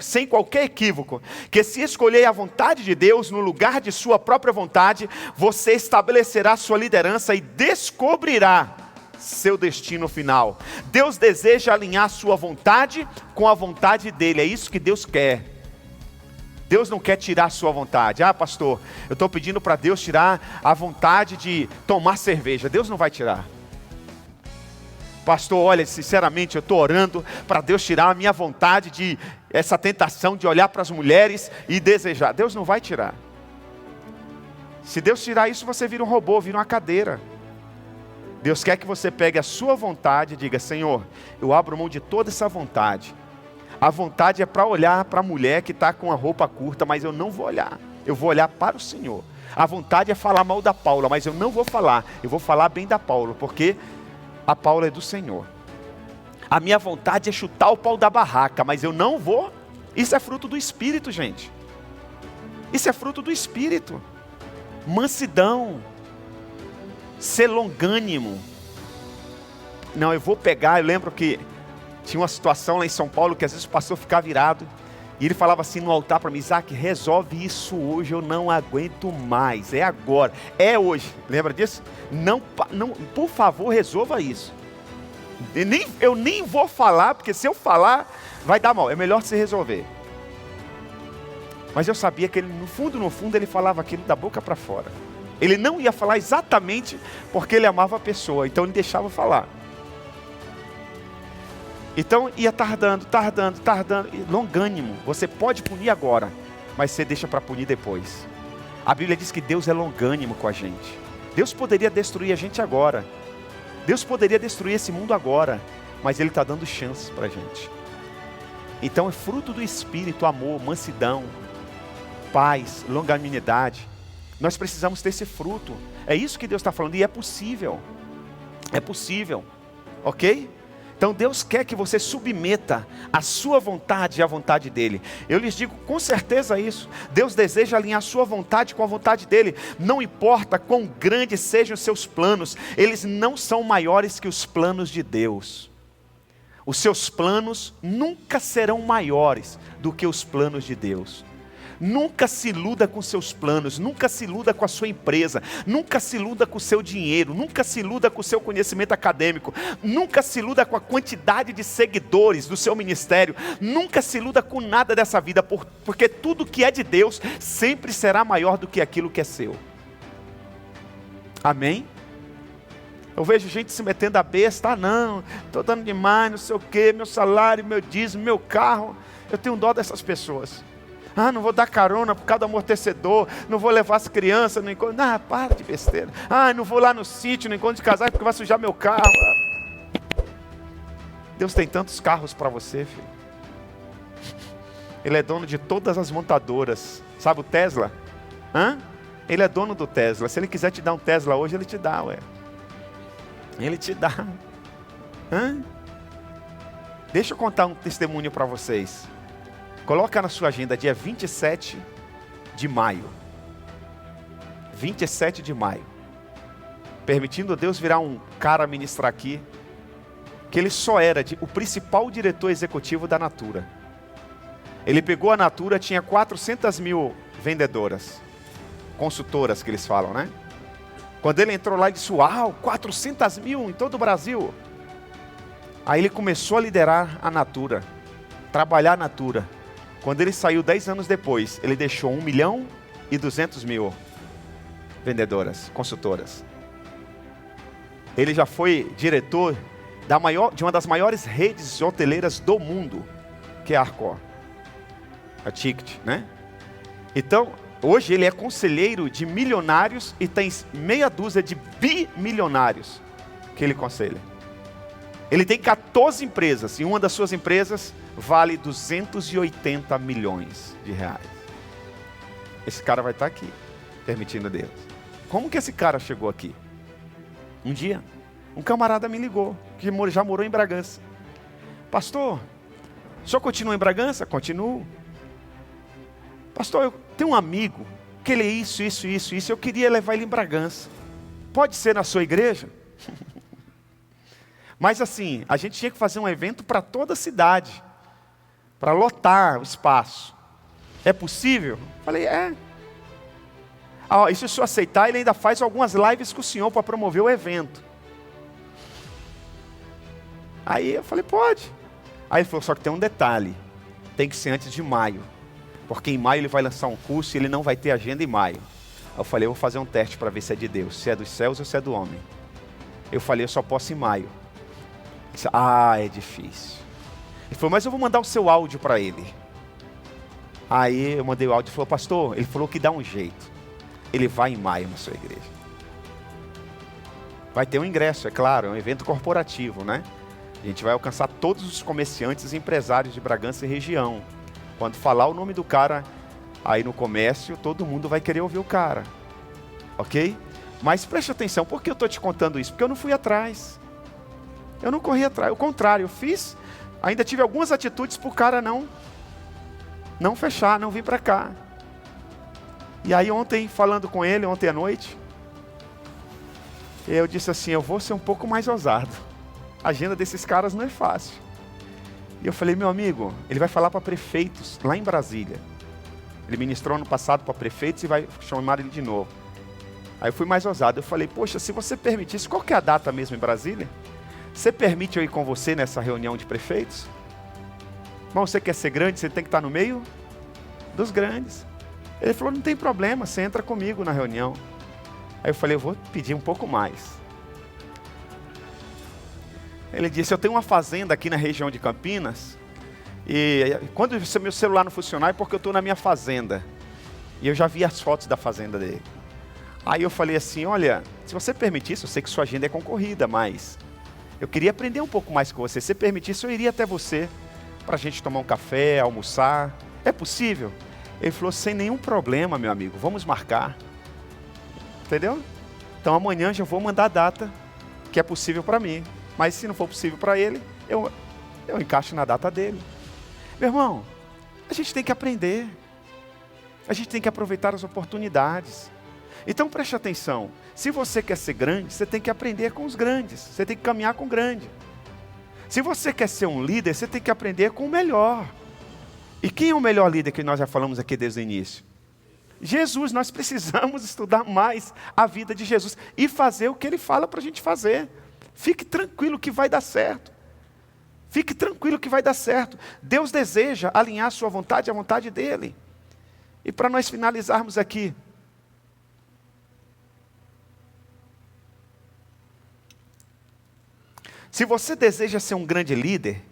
sem qualquer equívoco, que se escolher a vontade de Deus no lugar de sua própria vontade, você estabelecerá sua liderança e descobrirá seu destino final. Deus deseja alinhar sua vontade com a vontade dele. É isso que Deus quer. Deus não quer tirar a sua vontade. Ah, pastor, eu estou pedindo para Deus tirar a vontade de tomar cerveja. Deus não vai tirar. Pastor, olha, sinceramente, eu estou orando para Deus tirar a minha vontade de essa tentação de olhar para as mulheres e desejar. Deus não vai tirar. Se Deus tirar isso, você vira um robô, vira uma cadeira. Deus quer que você pegue a sua vontade e diga: Senhor, eu abro mão de toda essa vontade. A vontade é para olhar para a mulher que está com a roupa curta, mas eu não vou olhar. Eu vou olhar para o Senhor. A vontade é falar mal da Paula, mas eu não vou falar. Eu vou falar bem da Paula, porque a Paula é do Senhor. A minha vontade é chutar o pau da barraca, mas eu não vou. Isso é fruto do Espírito, gente. Isso é fruto do Espírito. Mansidão. Ser longânimo. Não, eu vou pegar, eu lembro que tinha uma situação lá em São Paulo que às vezes o pastor ficava virado e ele falava assim no altar para mim: Isaac, resolve isso hoje, eu não aguento mais, é agora, é hoje. Lembra disso? Não, por favor, resolva isso. Eu nem vou falar, porque se eu falar vai dar mal, é melhor você resolver. Mas eu sabia que ele, no fundo, ele falava aquilo da boca para fora. Ele não ia falar exatamente porque ele amava a pessoa, então ele deixava falar. Então ia tardando, longânimo. Você pode punir agora, mas você deixa para punir depois. A Bíblia diz que Deus é longânimo com a gente. Deus poderia destruir a gente agora. Deus poderia destruir esse mundo agora, mas Ele está dando chance para a gente. Então é fruto do Espírito, amor, mansidão, paz, longanimidade. Nós precisamos ter esse fruto. É isso que Deus está falando, e é possível. É possível, ok? Então Deus quer que você submeta a sua vontade à vontade dEle. Eu lhes digo com certeza isso. Deus deseja alinhar a sua vontade com a vontade dEle. Não importa quão grandes sejam os seus planos, eles não são maiores que os planos de Deus. Os seus planos nunca serão maiores do que os planos de Deus. Nunca se iluda com seus planos, nunca se iluda com a sua empresa, nunca se iluda com o seu dinheiro, nunca se iluda com o seu conhecimento acadêmico, nunca se iluda com a quantidade de seguidores do seu ministério, nunca se iluda com nada dessa vida, porque tudo que é de Deus sempre será maior do que aquilo que é seu. Amém? Eu vejo gente se metendo a besta: não, estou dando demais, não sei o que, meu salário, meu dízimo, meu carro. Eu tenho dó dessas pessoas. Não vou dar carona por causa do amortecedor, não vou levar as crianças no encontro. Para de besteira. Não vou lá no sítio, no encontro de casais, porque vai sujar meu carro. Deus tem tantos carros para você, filho. Ele é dono de todas as montadoras. Sabe o Tesla? Ele é dono do Tesla. Se Ele quiser te dar um Tesla hoje, Ele te dá, ué. Ele te dá. Deixa eu contar um testemunho para vocês. Coloca na sua agenda dia 27 de maio. 27 de maio. Permitindo Deus virar um cara ministrar aqui, que ele só era o principal diretor executivo da Natura. Ele pegou a Natura, tinha 400 mil vendedoras, consultoras que eles falam, né? Quando ele entrou lá, ele disse: uau, 400 mil em todo o Brasil. Aí ele começou a liderar a Natura, trabalhar a Natura. Quando ele saiu 10 anos depois, ele deixou 1.200.000 vendedoras, consultoras. Ele já foi diretor de uma das maiores redes hoteleiras do mundo, que é a Arcor, a Ticket, né? Então, hoje ele é conselheiro de milionários e tem meia dúzia de bimilionários que ele aconselha. Ele tem 14 empresas e uma das suas empresas vale 280 milhões de reais. Esse cara vai estar aqui, permitindo Deus. Como que esse cara chegou aqui? Um dia, um camarada me ligou, que já morou em Bragança. Pastor, o senhor continua em Bragança? Continuo. Pastor, eu tenho um amigo que ele é isso, eu queria levar ele em Bragança. Pode ser na sua igreja? Mas assim, a gente tinha que fazer um evento para toda a cidade, para lotar o espaço. É possível? Falei, é. E se o senhor aceitar, ele ainda faz algumas lives com o senhor para promover o evento. Aí eu falei, pode. Aí ele falou, só que tem um detalhe, tem que ser antes de maio, porque em maio ele vai lançar um curso e ele não vai ter agenda em maio. Aí eu falei, eu vou fazer um teste para ver se é de Deus, se é dos céus ou se é do homem. Eu falei, eu só posso em maio. Ele disse, é difícil. Ele falou, mas eu vou mandar o seu áudio para ele. Aí eu mandei o áudio e falou, pastor, ele falou que dá um jeito. Ele vai em maio na sua igreja. Vai ter um ingresso, é claro, é um evento corporativo, né? A gente vai alcançar todos os comerciantes e empresários de Bragança e região. Quando falar o nome do cara aí no comércio, todo mundo vai querer ouvir o cara. Ok? Mas preste atenção, por que eu estou te contando isso? Porque eu não fui atrás. Eu não corri atrás, o contrário, eu fiz, ainda tive algumas atitudes para o cara não fechar, não vir para cá. E aí ontem, falando com ele, ontem à noite, eu disse assim, eu vou ser um pouco mais ousado. A agenda desses caras não é fácil. E eu falei, meu amigo, ele vai falar para prefeitos lá em Brasília. Ele ministrou ano passado para prefeitos e vai chamar ele de novo. Aí eu fui mais ousado, eu falei, poxa, se você permitisse, qual que é a data mesmo em Brasília? Você permite eu ir com você nessa reunião de prefeitos? Irmão, você quer ser grande, você tem que estar no meio dos grandes. Ele falou, não tem problema, você entra comigo na reunião. Aí eu falei, eu vou pedir um pouco mais. Ele disse, eu tenho uma fazenda aqui na região de Campinas, e quando o meu celular não funcionar é porque eu estou na minha fazenda. E eu já vi as fotos da fazenda dele. Aí eu falei assim, olha, se você permitisse, eu sei que sua agenda é concorrida, mas eu queria aprender um pouco mais com você. Se permitisse, eu iria até você, para a gente tomar um café, almoçar. É possível? Ele falou, sem nenhum problema, meu amigo, vamos marcar. Entendeu? Então amanhã já vou mandar a data que é possível para mim. Mas se não for possível para ele, eu encaixo na data dele. Meu irmão, a gente tem que aprender. A gente tem que aproveitar as oportunidades. Então preste atenção. Se você quer ser grande, você tem que aprender com os grandes. Você tem que caminhar com o grande. Se você quer ser um líder, você tem que aprender com o melhor. E quem é o melhor líder que nós já falamos aqui desde o início? Jesus. Nós precisamos estudar mais a vida de Jesus e fazer o que Ele fala para a gente fazer. Fique tranquilo que vai dar certo. Fique tranquilo que vai dar certo. Deus deseja alinhar a sua vontade à vontade dEle. E para nós finalizarmos aqui, se você deseja ser um grande líder,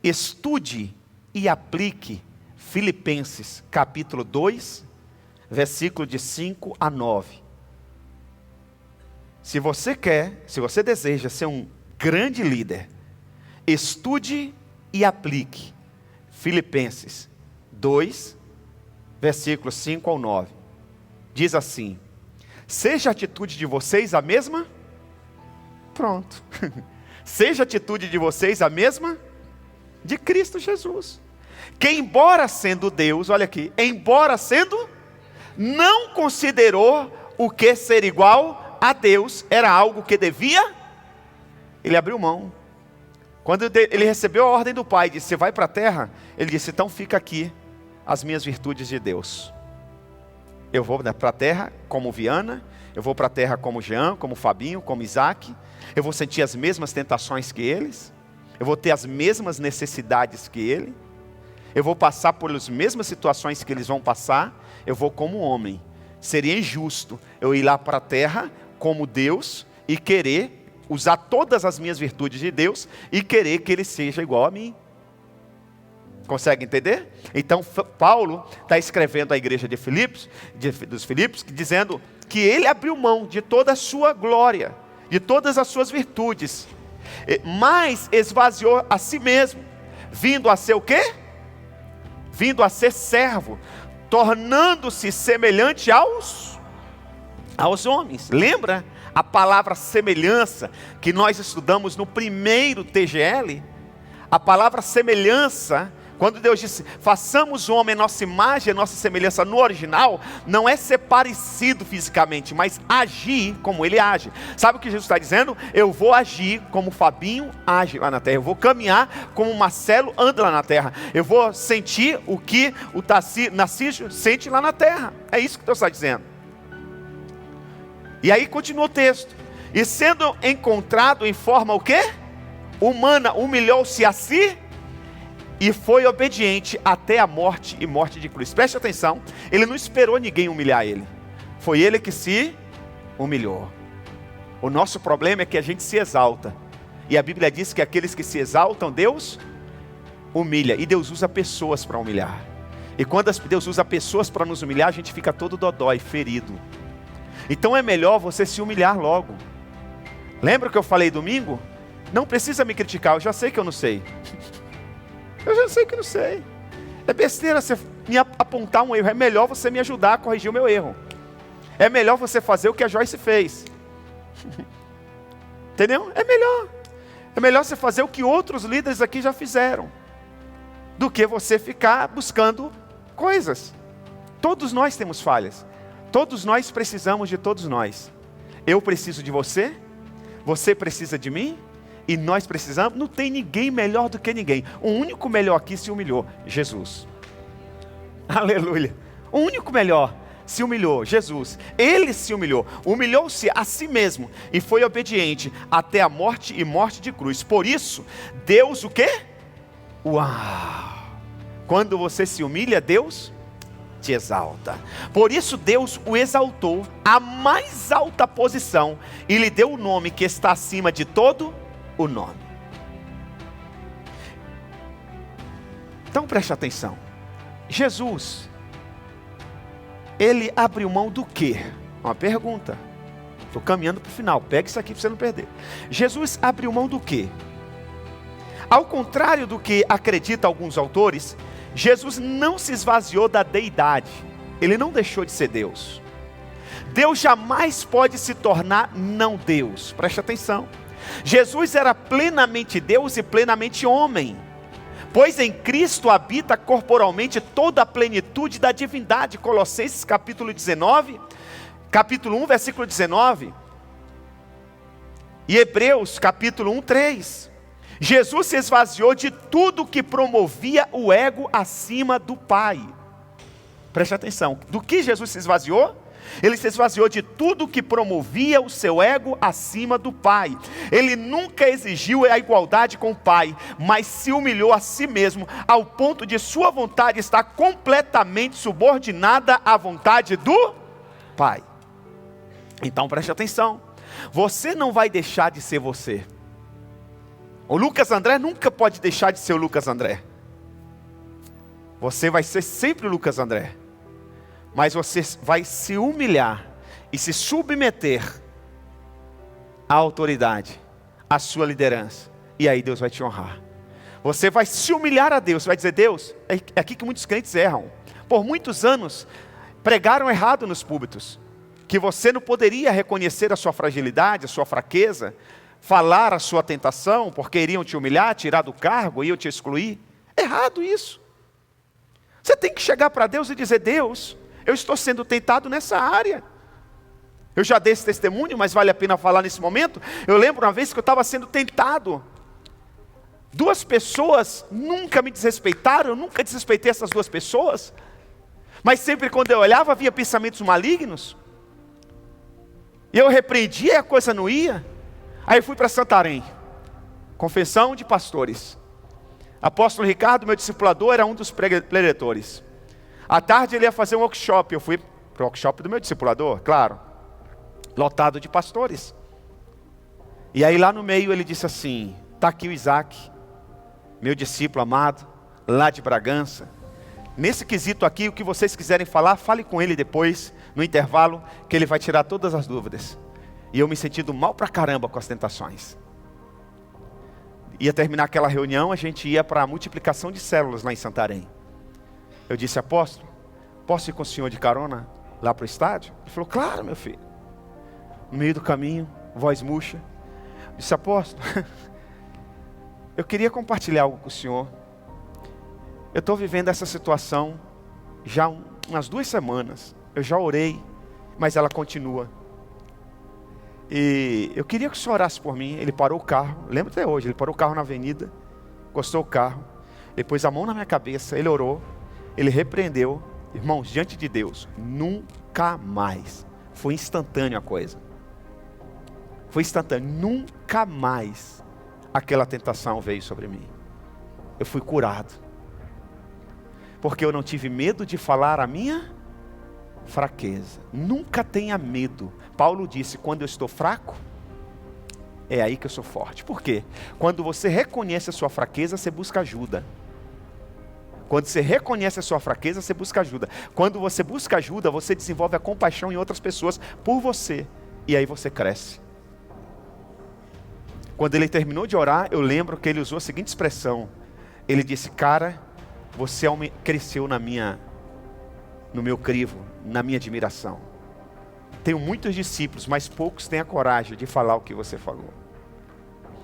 estude e aplique Filipenses capítulo 2, versículo de 5 a 9. Se você deseja ser um grande líder, estude e aplique Filipenses 2, versículos 5 ao 9. Diz assim, seja a atitude de vocês a mesma? Pronto. Seja a atitude de vocês a mesma de Cristo Jesus. Que embora sendo Deus, olha aqui, embora sendo, não considerou o que ser igual a Deus era algo que devia, ele abriu mão. Quando ele recebeu a ordem do Pai, disse, você vai para a terra, ele disse, então fica aqui as minhas virtudes de Deus. Eu vou para a terra como Viana, eu vou para a terra como Jean, como Fabinho, como Isaac, eu vou sentir as mesmas tentações que eles, eu vou ter as mesmas necessidades que ele, eu vou passar pelas mesmas situações que eles vão passar, eu vou como homem. Seria injusto eu ir lá para a terra como Deus e querer usar todas as minhas virtudes de Deus e querer que ele seja igual a mim. Consegue entender? Então Paulo está escrevendo à igreja de Filipos, dos Filipos, dizendo que ele abriu mão de toda a sua glória, de todas as suas virtudes, mas esvaziou a si mesmo, vindo a ser o quê? Vindo a ser servo, tornando-se semelhante aos homens. Lembra a palavra semelhança que nós estudamos no primeiro TGL? A palavra semelhança, quando Deus disse, façamos o homem a nossa imagem, a nossa semelhança, no original, não é ser parecido fisicamente, mas agir como ele age. Sabe o que Jesus está dizendo? Eu vou agir como o Fabinho age lá na terra, eu vou caminhar como o Marcelo anda lá na terra, eu vou sentir o que o Narciso sente lá na terra. É isso que Deus está dizendo. E aí continua o texto, e sendo encontrado em forma o quê? Humana, humilhou-se a si, e foi obediente até a morte e morte de cruz. Preste atenção, ele não esperou ninguém humilhar ele. Foi ele que se humilhou. O nosso problema é que a gente se exalta. E a Bíblia diz que aqueles que se exaltam, Deus humilha. E Deus usa pessoas para humilhar. E quando Deus usa pessoas para nos humilhar, a gente fica todo dodói, ferido. Então é melhor você se humilhar logo. Lembra o que eu falei domingo? Não precisa me criticar, eu já sei que eu não sei. Eu já sei que não sei. É besteira você me apontar um erro. É melhor você me ajudar a corrigir o meu erro. É melhor você fazer o que a Joyce fez. Entendeu? É melhor. É melhor você fazer o que outros líderes aqui já fizeram, do que você ficar buscando coisas. Todos nós temos falhas. Todos nós precisamos de todos nós. Eu preciso de você, você precisa de mim, e nós precisamos. Não tem ninguém melhor do que ninguém. O único melhor aqui se humilhou, Jesus. Aleluia. O único melhor se humilhou, Jesus. Ele se humilhou, humilhou-se a si mesmo e foi obediente até a morte e morte de cruz. Por isso, Deus o quê? Uau! Quando você se humilha, Deus te exalta. Por isso Deus o exaltou à mais alta posição e lhe deu o nome que está acima de todo o nome. Então preste atenção. Jesus, ele abriu mão do quê? Uma pergunta. Estou caminhando para o final. Pega isso aqui para você não perder. Jesus abriu mão do quê? Ao contrário do que acreditam alguns autores, Jesus não se esvaziou da deidade. Ele não deixou de ser Deus. Deus jamais pode se tornar não Deus. Preste atenção. Jesus era plenamente Deus e plenamente homem. Pois em Cristo habita corporalmente toda a plenitude da divindade. Colossenses capítulo 19, capítulo 1, versículo 19. E Hebreus capítulo 1, 3. Jesus se esvaziou de tudo que promovia o ego acima do Pai. Preste atenção. Do que Jesus se esvaziou? Ele se esvaziou de tudo que promovia o seu ego acima do Pai. Ele nunca exigiu a igualdade com o Pai, mas se humilhou a si mesmo, ao ponto de sua vontade estar completamente subordinada à vontade do Pai. Então preste atenção. Você não vai deixar de ser você. O Lucas André nunca pode deixar de ser o Lucas André. Você vai ser sempre o Lucas André. Mas você vai se humilhar e se submeter à autoridade, à sua liderança. E aí Deus vai te honrar. Você vai se humilhar a Deus, vai dizer: Deus, é aqui que muitos crentes erram. Por muitos anos, pregaram errado nos púlpitos. Que você não poderia reconhecer a sua fragilidade, a sua fraqueza, falar a sua tentação, porque iriam te humilhar, tirar do cargo, iam te excluir. Errado isso. Você tem que chegar para Deus e dizer: Deus, eu estou sendo tentado nessa área. Eu já dei esse testemunho, mas vale a pena falar nesse momento. Eu lembro uma vez que eu estava sendo tentado. 2 pessoas nunca me desrespeitaram, eu nunca desrespeitei essas 2 pessoas. Mas sempre quando eu olhava, havia pensamentos malignos. E eu repreendia e a coisa não ia. Aí eu fui para Santarém. Confissão de pastores. Apóstolo Ricardo, meu discipulador, era um dos preletores. À tarde ele ia fazer um workshop. Eu fui para o workshop do meu discipulador, claro. Lotado de pastores. E aí lá no meio ele disse assim: está aqui o Isaac, meu discípulo amado, lá de Bragança. Nesse quesito aqui, o que vocês quiserem falar, fale com ele depois, no intervalo, que ele vai tirar todas as dúvidas. E eu me sentindo mal pra caramba com as tentações. Ia terminar aquela reunião, a gente ia para a multiplicação de células lá em Santarém. Eu disse: apóstolo, posso ir com o senhor de carona lá para o estádio? Ele falou: claro, meu filho. No meio do caminho, voz murcha. Eu disse: apóstolo, eu queria compartilhar algo com o senhor. Eu estou vivendo essa situação já umas 2 semanas. Eu já orei, mas ela continua. E eu queria que o senhor orasse por mim. Ele parou o carro, lembro até hoje, ele parou o carro na avenida, encostou o carro, ele pôs a mão na minha cabeça, ele orou, ele repreendeu. Irmãos, diante de Deus, nunca mais. Foi instantâneo a coisa. Foi instantâneo, nunca mais aquela tentação veio sobre mim. Eu fui curado. Porque eu não tive medo de falar a minha fraqueza. Nunca tenha medo. Paulo disse: quando eu estou fraco, é aí que eu sou forte. Por quê? Quando você reconhece a sua fraqueza, você busca ajuda. Quando você reconhece a sua fraqueza, você busca ajuda. Quando você busca ajuda, você desenvolve a compaixão em outras pessoas por você. E aí você cresce. Quando ele terminou de orar, eu lembro que ele usou a seguinte expressão. Ele disse: cara, você cresceu no meu crivo, na minha admiração. Tenho muitos discípulos, mas poucos têm a coragem de falar o que você falou.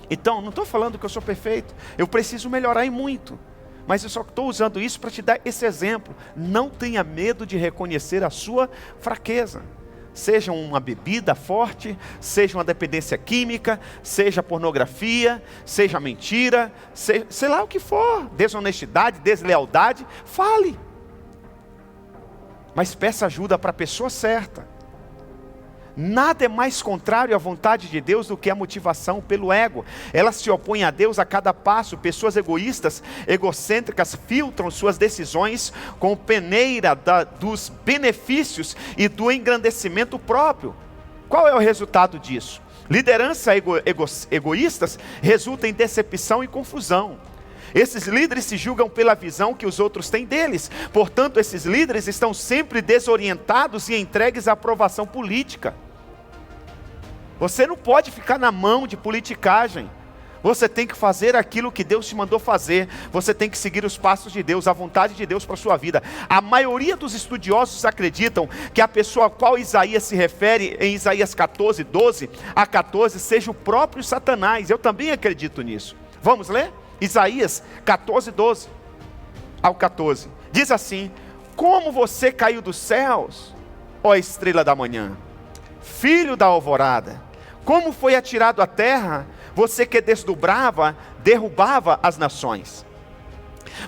Então, não estou falando que eu sou perfeito, eu preciso melhorar em muito. Mas eu só estou usando isso para te dar esse exemplo. Não tenha medo de reconhecer a sua fraqueza. Seja uma bebida forte, seja uma dependência química, seja pornografia, seja mentira, sei lá o que for, desonestidade, deslealdade, fale. Mas peça ajuda para a pessoa certa. Nada é mais contrário à vontade de Deus do que a motivação pelo ego. Ela se opõe a Deus a cada passo. Pessoas egoístas, egocêntricas, filtram suas decisões com peneira dos benefícios e do engrandecimento próprio. Qual é o resultado disso? Liderança egoístas resulta em decepção e confusão. Esses líderes se julgam pela visão que os outros têm deles. Portanto, esses líderes estão sempre desorientados e entregues à aprovação política. Você não pode ficar na mão de politicagem. Você tem que fazer aquilo que Deus te mandou fazer. Você tem que seguir os passos de Deus, a vontade de Deus para a sua vida. A maioria dos estudiosos acreditam que a pessoa a qual Isaías se refere em Isaías 14, 12 a 14, seja o próprio Satanás. Eu também acredito nisso. Vamos ler? Isaías 14, 12 ao 14. Diz assim: como você caiu dos céus, ó estrela da manhã, filho da alvorada, como foi atirado à terra, você que desdobrava, derrubava as nações.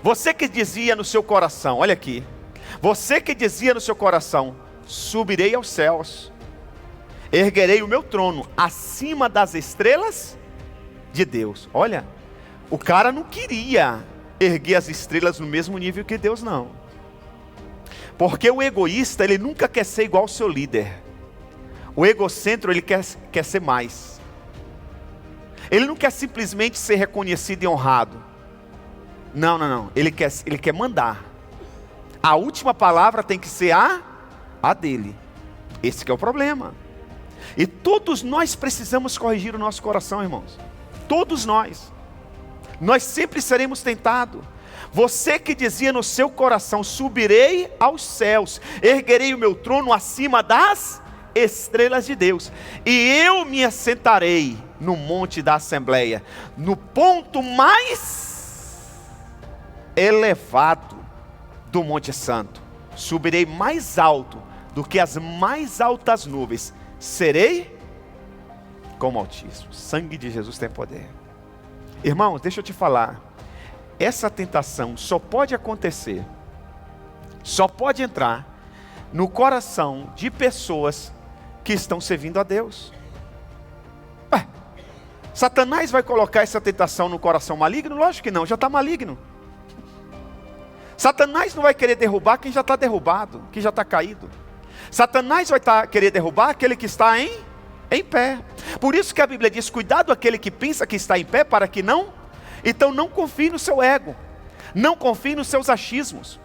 Você que dizia no seu coração, olha aqui, você que dizia no seu coração, subirei aos céus, erguerei o meu trono acima das estrelas de Deus. Olha, o cara não queria erguer as estrelas no mesmo nível que Deus, não. Porque o egoísta, ele nunca quer ser igual ao seu líder. O egocêntrico, ele quer ser mais. Ele não quer simplesmente ser reconhecido e honrado. Não. Ele quer mandar. A última palavra tem que ser a dele. Esse que é o problema. E todos nós precisamos corrigir o nosso coração, irmãos. Todos nós. Nós sempre seremos tentados. Você que dizia no seu coração, subirei aos céus, erguerei o meu trono acima das estrelas de Deus, e eu me assentarei no monte da Assembleia, no ponto mais elevado do Monte Santo. Subirei mais alto do que as mais altas nuvens. Serei como Altíssimo. O sangue de Jesus tem poder. Irmãos, deixa eu te falar. Essa tentação só pode acontecer, só pode entrar no coração de pessoas que estão servindo a Deus. Satanás vai colocar essa tentação no coração maligno? Lógico que não, já está maligno. Satanás não vai querer derrubar quem já está derrubado, quem já está caído. Satanás vai querer derrubar aquele que está em pé. Por isso que a Bíblia diz: cuidado aquele que pensa que está em pé, para que não. Então não confie no seu ego, não confie nos seus achismos.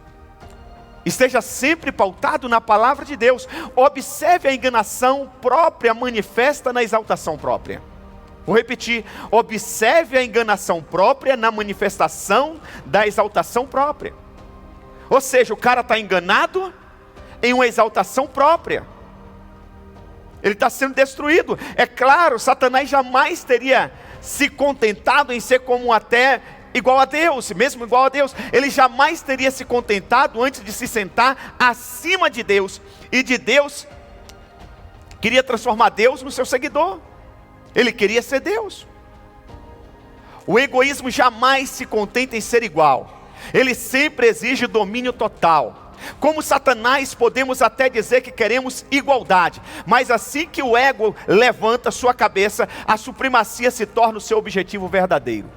Esteja sempre pautado na palavra de Deus. Observe a enganação própria manifesta na exaltação própria. Vou repetir: observe a enganação própria na manifestação da exaltação própria. Ou seja, o cara está enganado em uma exaltação própria. Ele está sendo destruído. É claro, Satanás jamais teria se contentado em ser como até igual a Deus, mesmo igual a Deus. Ele jamais teria se contentado antes de se sentar acima de Deus. E de Deus, queria transformar Deus no seu seguidor. Ele queria ser Deus. O egoísmo jamais se contenta em ser igual. Ele sempre exige domínio total. Como Satanás, podemos até dizer que queremos igualdade, mas assim que o ego levanta sua cabeça, a supremacia se torna o seu objetivo verdadeiro.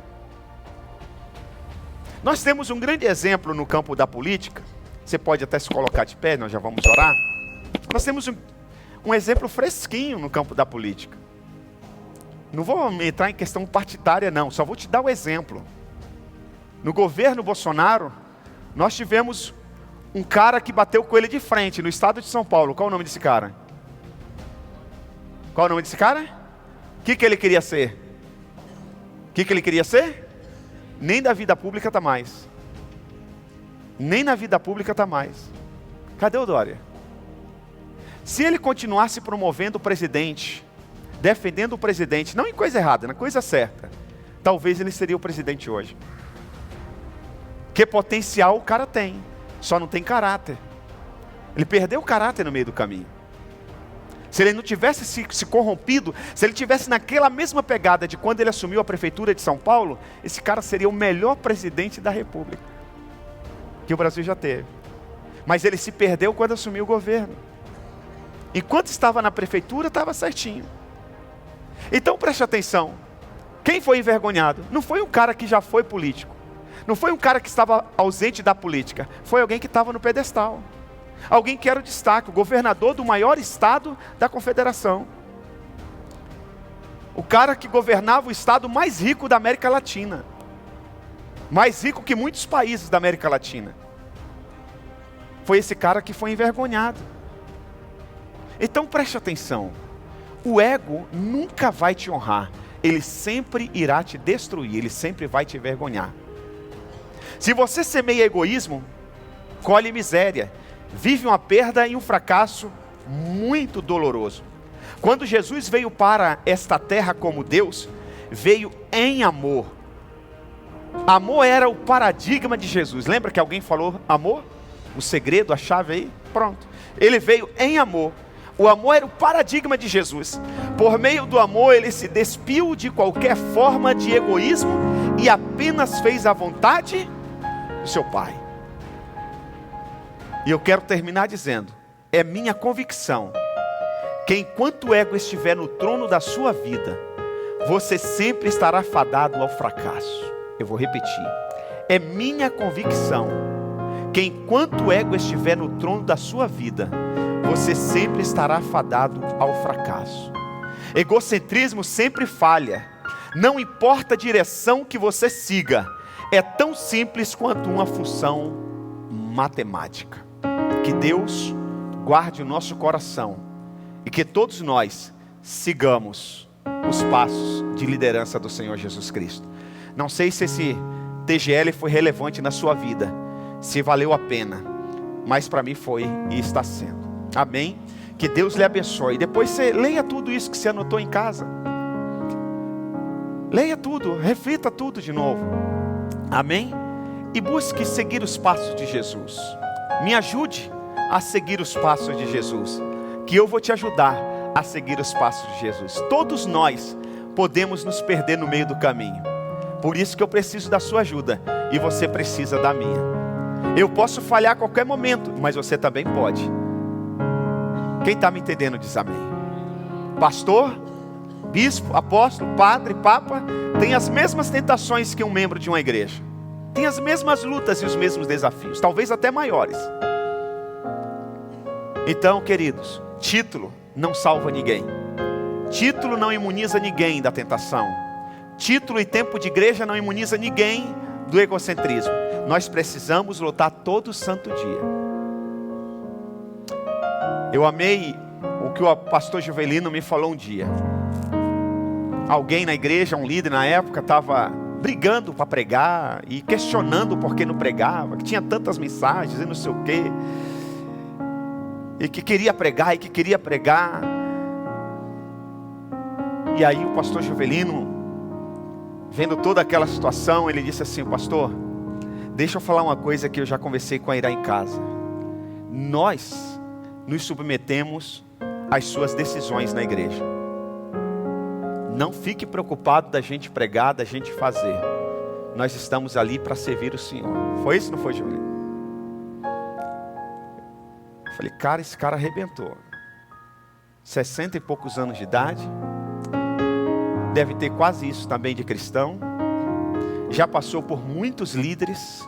Nós temos um grande exemplo no campo da política. Você pode até se colocar de pé, nós já vamos orar. Nós temos um exemplo fresquinho no campo da política. Não vou entrar em questão partidária não, só vou te dar o exemplo. No governo Bolsonaro, nós tivemos um cara que bateu com ele de frente no estado de São Paulo. Qual o nome desse cara? Qual o nome desse cara? O que ele queria ser? O que ele queria ser? Nem da vida pública está mais. Nem na vida pública está mais. Cadê o Dória? Se ele continuar se promovendo presidente, defendendo o presidente, não em coisa errada, na coisa certa, talvez ele seria o presidente hoje. Que potencial o cara tem, só não tem caráter. Ele perdeu o caráter no meio do caminho. Se ele não tivesse se corrompido, se ele tivesse naquela mesma pegada de quando ele assumiu a prefeitura de São Paulo, esse cara seria o melhor presidente da República que o Brasil já teve. Mas ele se perdeu quando assumiu o governo. Enquanto estava na prefeitura, estava certinho. Então preste atenção, quem foi envergonhado? Não foi um cara que já foi político, não foi um cara que estava ausente da política, foi alguém que estava no pedestal. Alguém que era o destaque, o governador do maior estado da confederação. O cara que governava o estado mais rico da América Latina. Mais rico que muitos países da América Latina. Foi esse cara que foi envergonhado. Então preste atenção. O ego nunca vai te honrar. Ele sempre irá te destruir. Ele sempre vai te envergonhar. Se você semeia egoísmo, colhe miséria. Vive uma perda e um fracasso muito doloroso. Quando Jesus veio para esta terra como Deus, veio em amor. Amor era o paradigma de Jesus. Lembra que alguém falou amor? O segredo, a chave aí? Pronto. Ele veio em amor. O amor era o paradigma de Jesus. Por meio do amor, ele se despiu de qualquer forma de egoísmo e apenas fez a vontade do seu Pai. E eu quero terminar dizendo, é minha convicção, que enquanto o ego estiver no trono da sua vida, você sempre estará fadado ao fracasso. Eu vou repetir, é minha convicção, que enquanto o ego estiver no trono da sua vida, você sempre estará fadado ao fracasso. Egocentrismo sempre falha, não importa a direção que você siga, é tão simples quanto uma função matemática. Que Deus guarde o nosso coração e que todos nós sigamos os passos de liderança do Senhor Jesus Cristo. Não sei se esse TGL foi relevante na sua vida, se valeu a pena, mas para mim foi e está sendo. Amém? Que Deus lhe abençoe. Depois você leia tudo isso que você anotou em casa. Leia tudo, reflita tudo de novo. Amém? E busque seguir os passos de Jesus. Me ajude a seguir os passos de Jesus, que eu vou te ajudar a seguir os passos de Jesus. Todos nós podemos nos perder no meio do caminho. Por isso que eu preciso da sua ajuda e você precisa da minha. Eu posso falhar a qualquer momento, mas você também pode. Quem está me entendendo diz amém. Pastor, bispo, apóstolo, padre, papa, tem as mesmas tentações que um membro de uma igreja. Tem as mesmas lutas e os mesmos desafios, talvez até maiores. Então, queridos, título não salva ninguém. Título não imuniza ninguém da tentação. Título e tempo de igreja não imuniza ninguém do egocentrismo. Nós precisamos lutar todo santo dia. Eu amei o que o pastor Juvelino me falou um dia. Alguém na igreja, um líder na época, estava brigando para pregar e questionando por que não pregava, que tinha tantas mensagens e não sei o quê, e que queria pregar, e aí o pastor Juvelino, vendo toda aquela situação, ele disse assim: pastor, deixa eu falar uma coisa que eu já conversei com a Irá em casa. Nós nos submetemos às suas decisões na igreja. Não fique preocupado da gente pregar, da gente fazer. Nós estamos ali para servir o Senhor. Foi isso ou não foi, Juvelino? Eu falei, cara, esse cara arrebentou. 60 e poucos anos de idade. Deve ter quase isso também de cristão. Já passou por muitos líderes.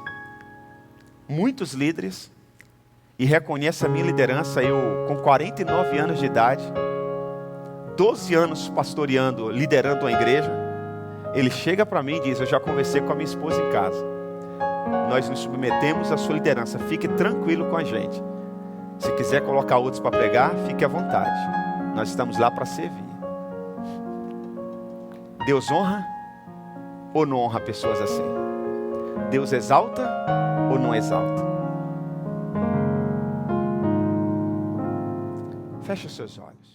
E reconhece a minha liderança. Eu com 49 anos de idade, 12 anos pastoreando, liderando uma igreja. Ele chega para mim e diz: eu já conversei com a minha esposa em casa. Nós nos submetemos à sua liderança. Fique tranquilo com a gente. Se quiser colocar outros para pregar, fique à vontade. Nós estamos lá para servir. Deus honra ou não honra pessoas assim? Deus exalta ou não exalta? Feche os seus olhos.